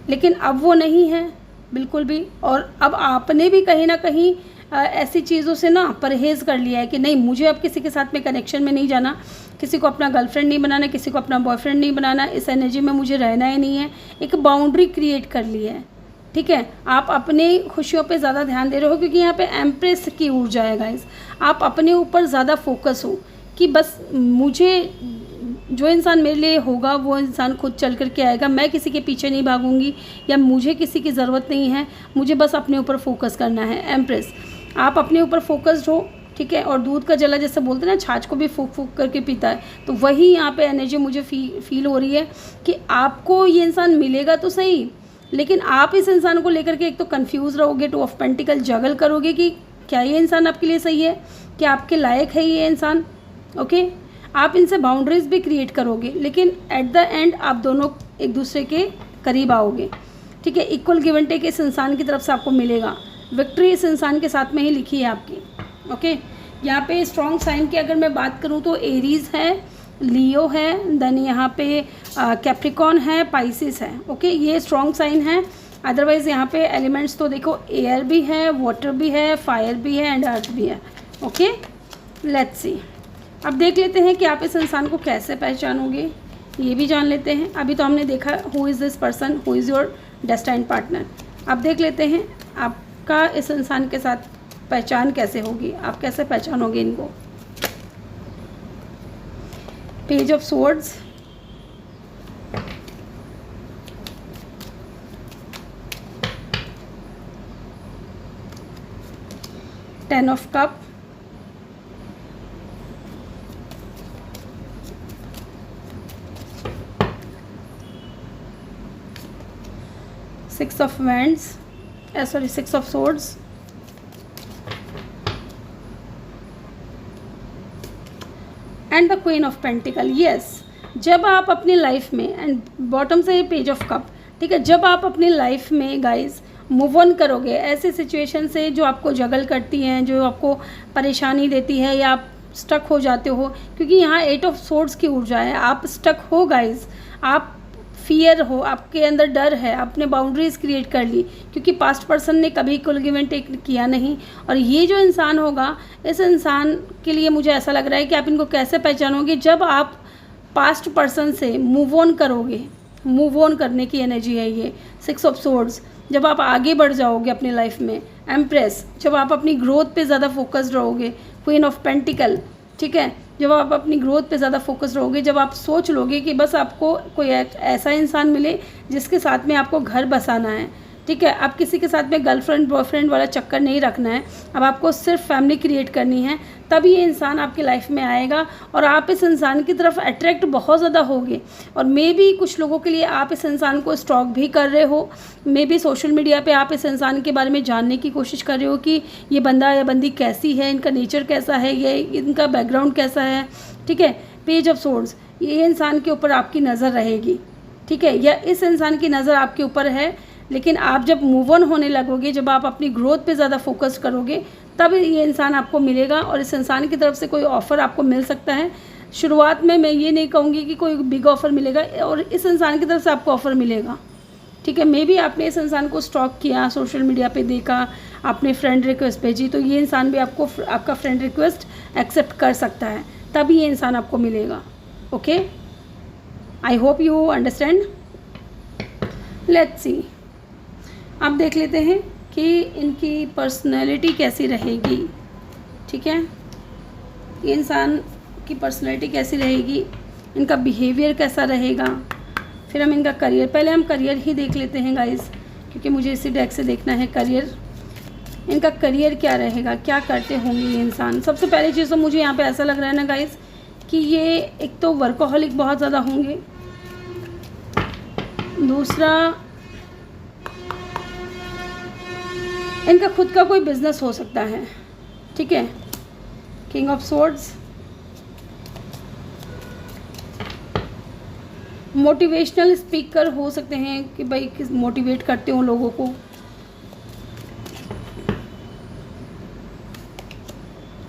लेकिन अब वो नहीं है बिल्कुल भी, और अब आपने भी कहीं ना कहीं ऐसी चीज़ों से ना परहेज़ कर लिया है कि नहीं, मुझे अब किसी के साथ में कनेक्शन में नहीं जाना, किसी को अपना गर्लफ्रेंड नहीं बनाना, किसी को अपना बॉयफ्रेंड नहीं बनाना, इस एनर्जी में मुझे रहना ही नहीं है। एक बाउंड्री क्रिएट कर ली है, ठीक है, आप अपनी खुशियों पे ज़्यादा ध्यान दे रहे हो, क्योंकि यहाँ पे एम्प्रेस की ऊर्जा है गाइस। आप अपने ऊपर ज़्यादा फोकस हो कि बस मुझे जो इंसान मेरे लिए होगा वो इंसान खुद चल कर के आएगा, मैं किसी के पीछे नहीं भागूंगी या मुझे किसी की ज़रूरत नहीं है, मुझे बस अपने ऊपर फोकस करना है। एम्प्रेस, आप अपने ऊपर फोकस्ड हो, ठीक है, और दूध का जला जैसे बोलते हैं ना, छाछ को भी फूक फूक करके पीता है, तो वही यहाँ पे एनर्जी मुझे फील हो रही है कि आपको ये इंसान मिलेगा तो सही, लेकिन आप इस इंसान को लेकर के एक तो कंफ्यूज रहोगे, 2 ऑफ पेंटिकल जगल करोगे कि क्या ये इंसान आपके लिए सही है, क्या आपके लायक है ये इंसान। ओके, आप इनसे बाउंड्रीज भी क्रिएट करोगे, लेकिन एट द एंड आप दोनों एक दूसरे के करीब आओगे, ठीक है, इक्वल गिव एंड टेक इस इंसान की तरफ से आपको मिलेगा। विक्ट्री इस इंसान के साथ में ही लिखी है आपकी। ओके, यहाँ पे स्ट्रॉन्ग साइन की अगर मैं बात करूँ तो एरीज है, लियो है, देन यहाँ पे कैप्रिकॉन है, पाइसिस है। ओके, ये स्ट्रॉन्ग साइन है। अदरवाइज़ यहाँ पे एलिमेंट्स तो देखो, एयर भी है, वाटर भी है, फायर भी है एंड अर्थ भी है। ओके, लेट्स सी, अब देख लेते हैं कि आप इस इंसान को कैसे पहचानोगे, ये भी जान लेते हैं। अभी तो हमने देखा who is this person, who is your destined partner. अब देख लेते हैं आपका इस इंसान के साथ पहचान कैसे होगी, आप कैसे पहचानोगे इनको। Page of swords, ten of cup, six of wands, 6 of swords, and the queen of pentacle. Yes, जब आप अपनी लाइफ में, एंड बॉटम से पेज ऑफ कप, ठीक है, जब आप अपनी लाइफ में गाइस मूव ऑन करोगे ऐसे सिचुएशन से जो आपको जगल करती हैं, जो आपको परेशानी देती है, या आप स्टक हो जाते हो, क्योंकि यहाँ 8 ऑफ सोर्ड्स की ऊर्जा है। आप स्टक हो गाइस, आप फियर हो, आपके अंदर डर है, आपने बाउंड्रीज़ क्रिएट कर ली, क्योंकि पास्ट पर्सन ने कभी इक्वल गिव एंड टेक किया नहीं। और ये जो इंसान होगा, इस इंसान के लिए मुझे ऐसा लग रहा है कि आप इनको कैसे पहचानोगे, जब आप पास्ट पर्सन से मूव ऑन करोगे। मूव ऑन करने की एनर्जी है ये 6 ऑफ सोर्ड्स। जब आप आगे बढ़ जाओगे अपनी लाइफ में, एम्प्रेस, जब आप अपनी ग्रोथ पे ज़्यादा फोकस्ड रहोगे, क्वीन ऑफ पेंटिकल, ठीक है, जब आप अपनी ग्रोथ पे ज़्यादा फोकस रहोगे, जब आप सोच लोगे कि बस आपको कोई ऐसा इंसान मिले जिसके साथ में आपको घर बसाना है, ठीक है, आप किसी के साथ में गर्लफ्रेंड बॉयफ्रेंड वाला चक्कर नहीं रखना है, अब आपको सिर्फ फैमिली क्रिएट करनी है, तब ये इंसान आपकी लाइफ में आएगा और आप इस इंसान की तरफ अट्रैक्ट बहुत ज़्यादा होगे। और मे बी कुछ लोगों के लिए आप इस इंसान को स्टॉक भी कर रहे हो, मे बी सोशल मीडिया पे आप इस इंसान के बारे में जानने की कोशिश कर रहे हो कि ये बंदा या बंदी कैसी है, इनका नेचर कैसा है, ये इनका बैकग्राउंड कैसा है, ठीक है। पेज ऑफ सोर्ड्स, ये इंसान के ऊपर आपकी नज़र रहेगी, ठीक है, या इस इंसान की नज़र आपके ऊपर है, लेकिन आप जब मूव ऑन होने लगोगे, जब आप अपनी ग्रोथ पे ज़्यादा फोकस करोगे, तब ये इंसान आपको मिलेगा। और इस इंसान की तरफ से कोई ऑफ़र आपको मिल सकता है। शुरुआत में मैं ये नहीं कहूँगी कि कोई बिग ऑफ़र मिलेगा, और इस इंसान की तरफ से आपको ऑफ़र मिलेगा, ठीक है। मे बी आपने इस इंसान को स्टॉक किया, सोशल मीडिया पे देखा, आपने फ्रेंड रिक्वेस्ट भेजी, तो ये इंसान भी आपको आपका फ्रेंड रिक्वेस्ट एक्सेप्ट कर सकता है, तभी ये इंसान आपको मिलेगा। Okay, I hope you understand. Let's see, अब देख लेते हैं कि इनकी पर्सनैलिटी कैसी रहेगी, ठीक है। ये इंसान की पर्सनैलिटी कैसी रहेगी, इनका बिहेवियर कैसा रहेगा, फिर हम इनका करियर, पहले हम करियर ही देख लेते हैं गाइस, क्योंकि मुझे इसी डेक से देखना है करियर। इनका करियर क्या रहेगा, क्या करते होंगे ये इंसान। सबसे पहली चीज़ तो मुझे यहाँ पे ऐसा लग रहा है ना गाइस कि ये एक तो वर्कोहॉलिक बहुत ज़्यादा होंगे, दूसरा इनका खुद का कोई बिजनेस हो सकता है, ठीक है। King of swords, motivational speaker हो सकते हैं कि भाई मोटिवेट करते हो लोगों को,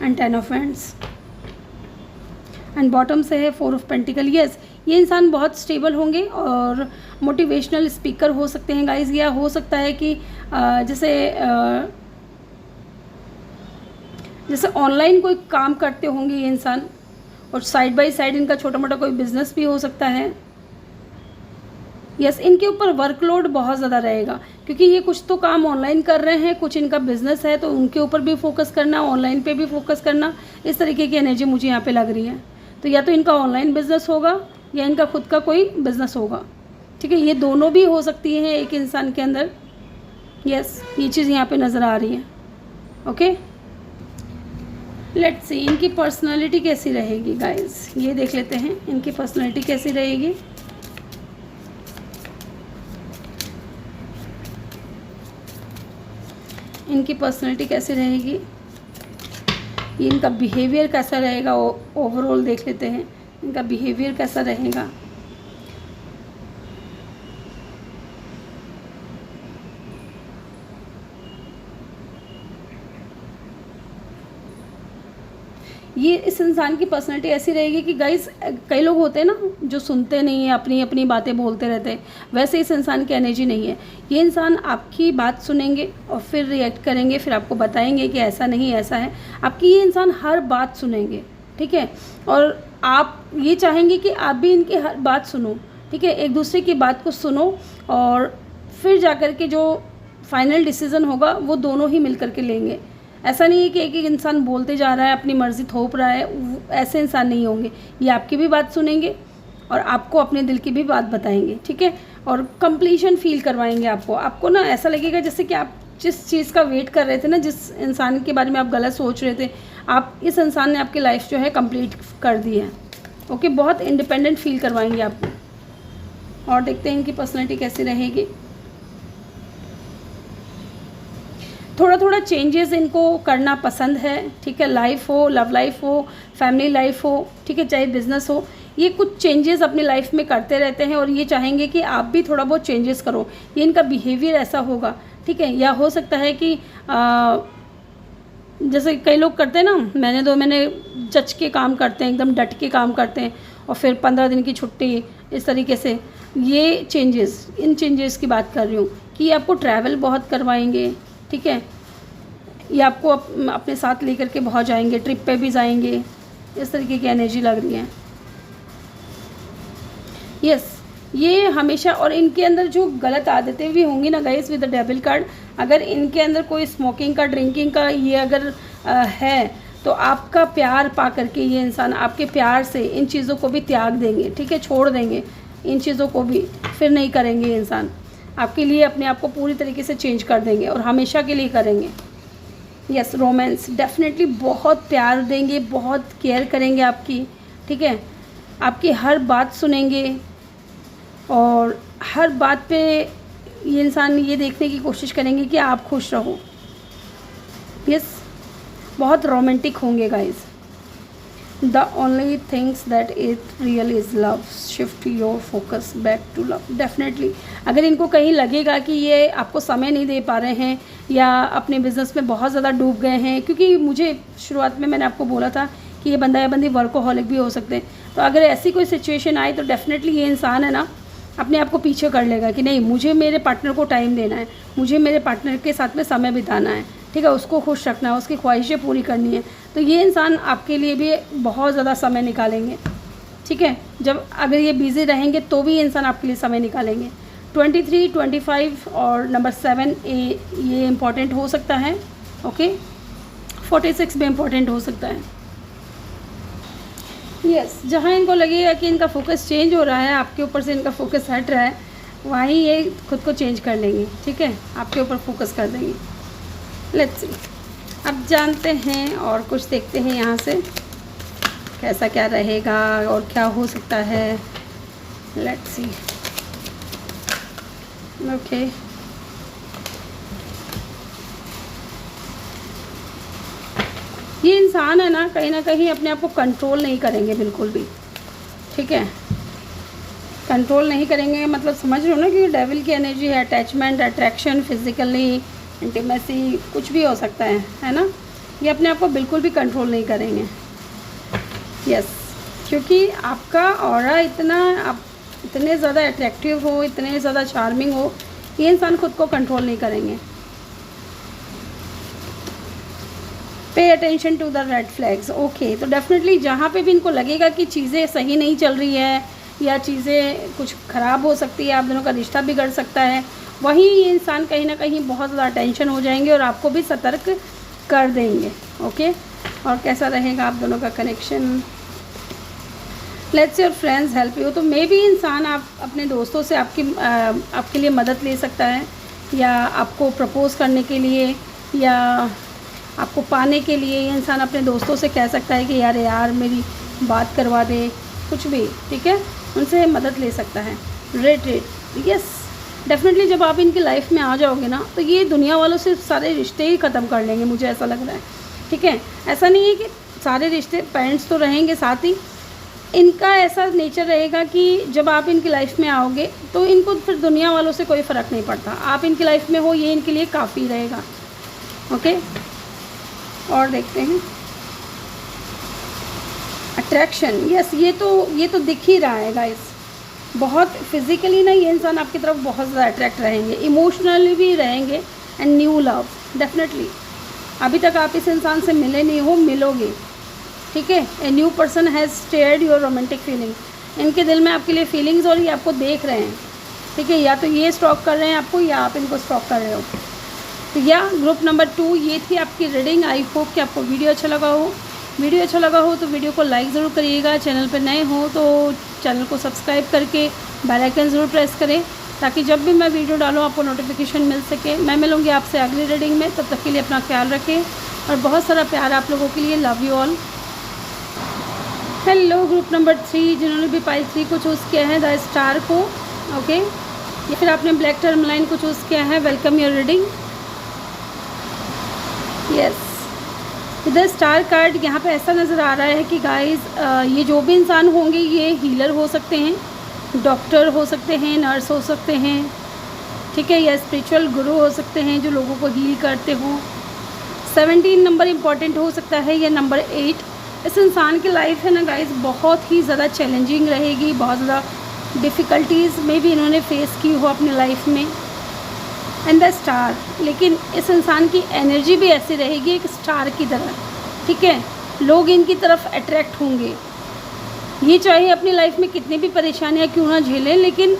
and 10 of hands, and bottom से है 4 ऑफ पेंटिकल। यस, ये इंसान बहुत स्टेबल होंगे और मोटिवेशनल स्पीकर हो सकते हैं गाइस, या हो सकता है कि जैसे ऑनलाइन कोई काम करते होंगे ये इंसान, और साइड बाय साइड इनका छोटा मोटा कोई बिजनेस भी हो सकता है। यस, इनके ऊपर वर्कलोड बहुत ज़्यादा रहेगा, क्योंकि ये कुछ तो काम ऑनलाइन कर रहे हैं, कुछ इनका बिजनेस है, तो उनके ऊपर भी फोकस करना, ऑनलाइन पे भी फोकस करना, इस तरीके की एनर्जी मुझे यहाँ पे लग रही है। तो या तो इनका ऑनलाइन बिजनेस होगा या इनका खुद का कोई बिजनेस होगा, ठीक है, ये दोनों भी हो सकती हैं एक इंसान के अंदर। यस, ये चीज़ यहाँ पे नज़र आ रही है। ओके, लेट्स सी इनकी पर्सनालिटी कैसी रहेगी गाइस, ये देख लेते हैं इनकी पर्सनालिटी कैसी रहेगी। इनकी पर्सनालिटी कैसी रहेगी, ये इनका बिहेवियर कैसा रहेगा, ओवरऑल देख लेते हैं इनका बिहेवियर कैसा रहेगा। ये इस इंसान की पर्सनैलिटी ऐसी रहेगी कि गाइस कई लोग होते हैं ना जो सुनते नहीं हैं, अपनी अपनी बातें बोलते रहते हैं, वैसे इस इंसान की एनर्जी नहीं है। ये इंसान आपकी बात सुनेंगे और फिर रिएक्ट करेंगे, फिर आपको बताएंगे कि ऐसा नहीं ऐसा है। आपकी ये इंसान हर बात सुनेंगे, ठीक है, और आप ये चाहेंगे कि आप भी इनकी हर बात सुनो, ठीक है, एक दूसरे की बात को सुनो और फिर जाकर के जो फाइनल डिसीज़न होगा वो दोनों ही मिल करके लेंगे। ऐसा नहीं है कि एक एक इंसान बोलते जा रहा है, अपनी मर्ज़ी थोप रहा है, ऐसे इंसान नहीं होंगे। ये आपकी भी बात सुनेंगे और आपको अपने दिल की भी बात बताएंगे, ठीक है, और कंप्लीशन फील करवाएंगे आपको। आपको ना ऐसा लगेगा जैसे कि आप जिस चीज़ का वेट कर रहे थे ना, जिस इंसान के बारे में आप गलत सोच रहे थे, आप इस इंसान ने आपकी लाइफ जो है कंप्लीट कर दी है। ओके, बहुत इंडिपेंडेंट फील करवाएंगे आपको। और देखते हैं इनकी पर्सनैलिटी कैसी रहेगी। थोड़ा थोड़ा चेंजेस इनको करना पसंद है, ठीक है। लाइफ हो, लव लाइफ हो, फैमिली लाइफ हो, ठीक है, चाहे बिज़नेस हो, ये कुछ चेंजेस अपनी लाइफ में करते रहते हैं और ये चाहेंगे कि आप भी थोड़ा बहुत चेंजेस करो। ये इनका बिहेवियर ऐसा होगा, ठीक है। या हो सकता है कि जैसे कई लोग करते हैं ना, मैंने जच के काम करते हैं, एकदम डट के काम करते हैं और फिर 15 दिन की छुट्टी, इस तरीके से। ये चेंजेस, इन चेंजेस की बात कर रही हूँ कि आपको ट्रैवल बहुत करवाएंगे, ठीक है। ये आपको अपने साथ लेकर के बहुत जाएंगे, ट्रिप पे भी जाएंगे, इस तरीके की एनर्जी लग रही है। यस, ये हमेशा, और इनके अंदर जो गलत आदतें भी होंगी ना guys with the devil card, अगर इनके अंदर कोई स्मोकिंग का, ड्रिंकिंग का ये अगर है, तो आपका प्यार पा करके ये इंसान आपके प्यार से इन चीज़ों को भी त्याग देंगे, ठीक है, छोड़ देंगे इन चीज़ों को भी, फिर नहीं करेंगे ये इंसान। आपके लिए अपने आप को पूरी तरीके से चेंज कर देंगे और हमेशा के लिए करेंगे। यस, रोमांस डेफिनेटली, बहुत प्यार देंगे, बहुत केयर करेंगे आपकी, ठीक है। आपकी हर बात सुनेंगे और हर बात पे ये इंसान ये देखने की कोशिश करेंगे कि आप खुश रहो। यस, बहुत रोमांटिक होंगे guys. The only things that it real is love, shift your focus back to love. Definitely अगर इनको कहीं लगेगा कि ये आपको समय नहीं दे पा रहे हैं या अपने बिज़नेस में बहुत ज़्यादा डूब गए हैं, क्योंकि मुझे शुरुआत में मैंने आपको बोला था कि ये बंदा या बंदी वर्कोहॉलिक भी हो सकते हैं, तो अगर ऐसी कोई सिचुएशन आए तो डेफिनेटली ये इंसान है ना अपने आप को पीछे कर लेगा कि नहीं, मुझे मेरे पार्टनर को टाइम देना है, मुझे मेरे पार्टनर के साथ में समय बिताना है, ठीक है, उसको खुश रखना है, उसकी ख्वाहिशें पूरी करनी है। तो ये इंसान आपके लिए भी बहुत ज़्यादा समय निकालेंगे, ठीक है। जब अगर ये बिज़ी रहेंगे तो भी इंसान आपके लिए समय निकालेंगे। 23, 25 और नंबर 7 ये इम्पॉर्टेंट हो सकता है, ओके। 46 भी इम्पॉर्टेंट हो सकता है। यस, जहाँ इनको लगेगा कि इनका फोकस चेंज हो रहा है, आपके ऊपर से इनका फोकस हट रहा है, वहीं ये खुद को चेंज कर लेंगे, ठीक है, आपके ऊपर फोकस कर देंगे। लेट्स सी, अब जानते हैं और कुछ देखते हैं यहाँ से कैसा क्या रहेगा और क्या हो सकता है। Let's see, okay. ये इंसान है ना कहीं अपने आप को कंट्रोल नहीं करेंगे बिल्कुल भी, ठीक है। कंट्रोल नहीं करेंगे मतलब समझ रहे हो ना कि डेविल की एनर्जी है, अटैचमेंट, अट्रैक्शन, फिजिकली इंटीमेसी, कुछ भी हो सकता है ना। ये अपने आप को बिल्कुल भी कंट्रोल नहीं करेंगे। यस, क्योंकि आपका ऑरा इतना, आप इतने ज़्यादा अट्रैक्टिव हो, इतने ज़्यादा चार्मिंग हो, ये इंसान खुद को कंट्रोल नहीं करेंगे। Pay attention to the red flags, okay. तो डेफिनेटली जहाँ पे भी इनको लगेगा कि चीज़ें सही नहीं चल रही है या चीज़ें कुछ ख़राब हो सकती है, आप दोनों का रिश्ता बिगड़ सकता है, वहीं ये इंसान कहीं ना कहीं बहुत ज़्यादा टेंशन हो जाएंगे और आपको भी सतर्क कर देंगे, ओके। और कैसा रहेगा आप दोनों का connection. Let's your friends help you, तो मे बी इंसान आप अपने दोस्तों से आपके लिए मदद ले सकता है, या आपको प्रपोज़ करने के लिए या आपको पाने के लिए ये इंसान अपने दोस्तों से कह सकता है कि यार मेरी बात करवा दे, कुछ भी, ठीक है, उनसे मदद ले सकता है। रेट, यस, डेफिनेटली जब आप इनकी लाइफ में आ जाओगे ना तो ये दुनिया वालों से सारे रिश्ते ही ख़त्म कर लेंगे, मुझे ऐसा लग रहा है, ठीक है। ऐसा नहीं है कि सारे रिश्ते, पेरेंट्स तो रहेंगे साथ ही, इनका ऐसा नेचर रहेगा कि जब आप इनकी लाइफ में आओगे तो इनको फिर दुनिया वालों से कोई फ़र्क नहीं पड़ता, आप इनकी लाइफ में हो ये इनके लिए काफ़ी रहेगा, ओके। और देखते हैं अट्रैक्शन, यस, ये तो दिख ही रहा है गाइस, बहुत फिज़िकली ना ये इंसान आपकी तरफ बहुत ज़्यादा अट्रैक्ट रहेंगे, इमोशनली भी रहेंगे, एंड न्यू लव डेफिनेटली। अभी तक आप इस इंसान से मिले नहीं हो, मिलोगे, ठीक है। A new person has stared your romantic feeling, इनके दिल में आपके लिए फीलिंग्स और ये आपको देख रहे हैं, ठीक है, या तो ये स्टॉक कर रहे हैं आपको या आप इनको स्टॉक कर रहे हो। तो या ग्रुप नंबर 2 ये थी आपकी रीडिंग। आई होप कि आपको वीडियो अच्छा लगा हो। वीडियो अच्छा लगा हो तो वीडियो को लाइक ज़रूर करिएगा, चैनल पर नए हो तो चैनल को सब्सक्राइब करके बेल आइकन ज़रूर प्रेस करें ताकि जब भी मैं वीडियो डालूँ आपको नोटिफिकेशन मिल सके। मैं मिलूँगी आपसे अगली रीडिंग में, तब तक के लिए अपना ख्याल रखें और बहुत सारा प्यार आप लोगों के लिए। Love you all. Hello group number 3 जिन्होंने भी पाई 3 को चूज़ किया है, द स्टार को, ओके, या फिर आपने ब्लैक टर्मलाइन को चूज़ किया है, वेलकम योर रीडिंग। यस, इधर स्टार कार्ड यहाँ पे ऐसा नज़र आ रहा है कि गाइस ये जो भी इंसान होंगे ये हीलर हो सकते हैं, डॉक्टर हो सकते हैं, नर्स हो सकते हैं, ठीक है, या स्पिरिचुअल गुरु हो सकते हैं जो लोगों को हील करते हो। 17 नंबर इम्पॉर्टेंट हो सकता है, या नंबर 8। इस इंसान की लाइफ है ना गाइस बहुत ही ज़्यादा चैलेंजिंग रहेगी, बहुत ज़्यादा डिफ़िकल्टीज़ में भी इन्होंने फेस की हो अपनी लाइफ में। एंड द स्टार, लेकिन इस इंसान की एनर्जी भी ऐसी रहेगी एक स्टार की तरह, ठीक है, लोग इनकी तरफ अट्रैक्ट होंगे। ये चाहे अपनी लाइफ में कितनी भी परेशानियां क्यों ना झेलें, लेकिन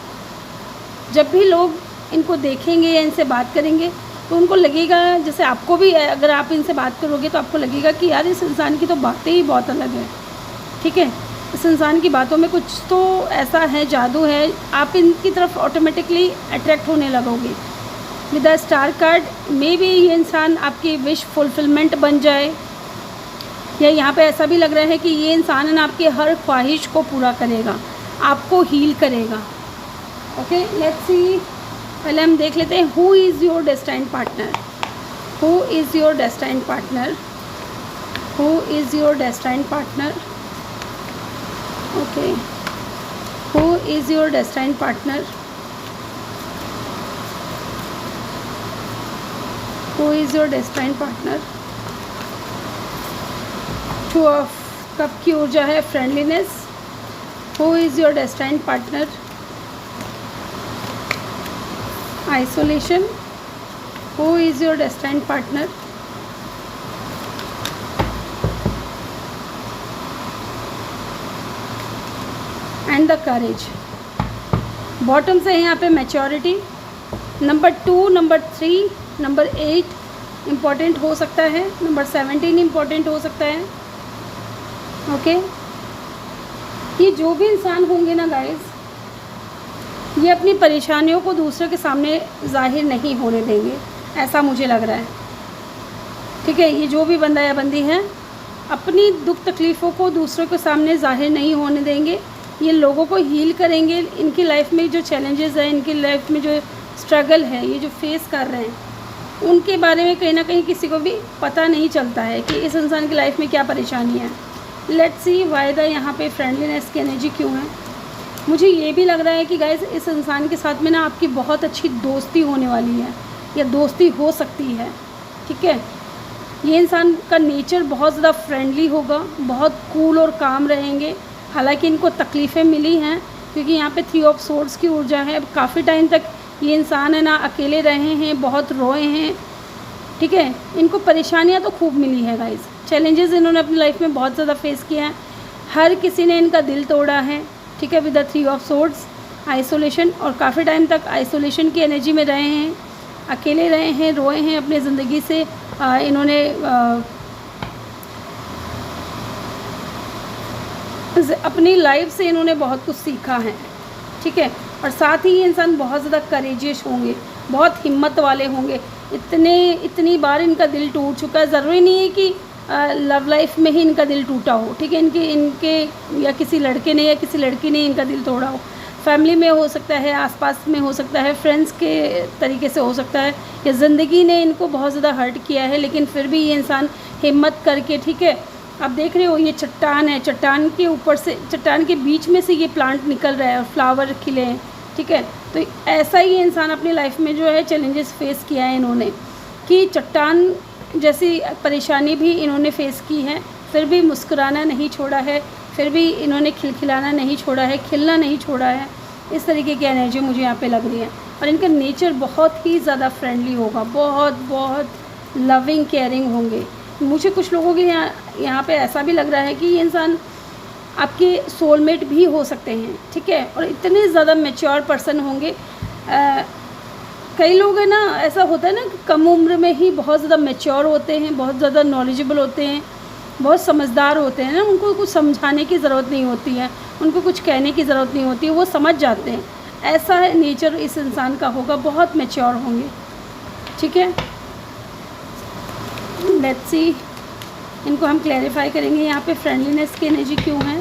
जब भी लोग इनको देखेंगे या इनसे बात करेंगे तो उनको लगेगा, जैसे आपको भी अगर आप इनसे बात करोगे तो आपको लगेगा कि यार इस इंसान की तो बातें ही बहुत अलग है, ठीक है, इस इंसान की बातों में कुछ तो ऐसा है, जादू है, आप इनकी तरफ ऑटोमेटिकली अट्रैक्ट होने लगोगे। With the star card may be ये इंसान आपकी विश फुलफिलमेंट बन जाए, या यहाँ पे ऐसा भी लग रहा है कि ये इंसान है ना आपकी हर ख्वाहिश को पूरा करेगा, आपको हील करेगा। ओके, लेट्स सी, पहले हम देख लेते हैं who is your destined partner, who is your destined partner, who is your destined partner. Okay, who is your destined partner, who is your destined partner. Two of cup की ऊर्जा है friendliness, who is your destined partner. Isolation, who is your destined partner. And the courage. Bottom से है यहाँ पे maturity. Number 2, number 3, number 8 important हो सकता है, नंबर 17 इम्पॉर्टेंट हो सकता है। ओके, ये जो भी इंसान होंगे ना गाइस, ये अपनी परेशानियों को दूसरों के सामने जाहिर नहीं होने देंगे, ऐसा मुझे लग रहा है, ठीक है। ये जो भी बंदा या बंदी है अपनी दुख तकलीफ़ों को दूसरों के सामने जाहिर नहीं होने देंगे, ये लोगों को हील करेंगे। इनकी लाइफ में जो चैलेंजेस हैं, इनकी लाइफ में जो स्ट्रगल है, ये जो फेस कर रहे हैं, उनके बारे में कहीं ना कहीं किसी को भी पता नहीं चलता है कि इस इंसान की लाइफ में क्या परेशानी है। लेट्स सी व्हाई द यहाँ पे फ्रेंडलीनेस की एनर्जी क्यों है। मुझे ये भी लग रहा है कि गाइस इस इंसान के साथ में ना आपकी बहुत अच्छी दोस्ती होने वाली है, या दोस्ती हो सकती है, ठीक है। ये इंसान का नेचर बहुत ज़्यादा फ्रेंडली होगा, बहुत कूल और काम रहेंगे। हालांकि इनको तकलीफ़ें मिली हैं क्योंकि यहाँ पे 3 ऑफ सोर्ड्स की ऊर्जा है। काफ़ी टाइम तक ये इंसान है ना अकेले रहे हैं, बहुत रोए हैं, ठीक है। इनको परेशानियाँ तो खूब मिली है गाइस, चैलेंजेस इन्होंने अपनी लाइफ में बहुत ज़्यादा फेस किया है। हर किसी ने इनका दिल तोड़ा है, ठीक है, with the 3 of swords. Isolation, और काफ़ी टाइम तक आइसोलेशन की एनर्जी में रहे हैं, अकेले रहे हैं, रोए हैं अपनी ज़िंदगी से। इन्होंने अपनी लाइफ से इन्होंने बहुत कुछ सीखा है, ठीक है। और साथ ही ये इंसान बहुत ज़्यादा करेजियस होंगे, बहुत हिम्मत वाले होंगे। इतनी बार इनका दिल टूट चुका है, ज़रूरी नहीं है कि लव लाइफ में ही इनका दिल टूटा हो, ठीक है। इनके या किसी लड़के ने या किसी लड़की ने इनका दिल तोड़ा हो, फैमिली में हो सकता है, आसपास में हो सकता है, फ्रेंड्स के तरीके से हो सकता है, या ज़िंदगी ने इनको बहुत ज़्यादा हर्ट किया है, लेकिन फिर भी ये इंसान हिम्मत करके, ठीक है। आप देख रहे हो ये चट्टान है, चट्टान के ऊपर से, चट्टान के बीच में से ये प्लांट निकल रहा है और फ्लावर खिले हैं, ठीक है। तो ऐसा ही इंसान अपनी लाइफ में जो है चैलेंजेस फेस किया है इन्होंने, कि चट्टान जैसी परेशानी भी इन्होंने फेस की है, फिर भी मुस्कुराना नहीं छोड़ा है, फिर भी इन्होंने खिलखिलाना नहीं छोड़ा है, खिलना नहीं छोड़ा है। इस तरीके की एनर्जी मुझे यहाँ पे लग रही है। और इनका नेचर बहुत ही ज़्यादा फ्रेंडली होगा, बहुत बहुत लविंग केयरिंग होंगे। मुझे कुछ लोगों के यहाँ पे ऐसा भी लग रहा है कि ये इंसान आपके सोलमेट भी हो सकते हैं, ठीक है। और इतने ज़्यादा मैच्योर पर्सन होंगे। कई लोग है ना, ऐसा होता है ना कि कम उम्र में ही बहुत ज़्यादा मैच्योर होते हैं, बहुत ज़्यादा नॉलेजेबल होते हैं, बहुत समझदार होते हैं ना, उनको कुछ समझाने की ज़रूरत नहीं होती है, उनको कुछ कहने की ज़रूरत नहीं होती है, वो समझ जाते हैं। ऐसा है नेचर इस इंसान का होगा, बहुत मैच्योर होंगे, ठीक है। लेट्स सी, इनको हम क्लैरिफाई करेंगे यहाँ पे फ्रेंडलीनेस की एनर्जी क्यों है।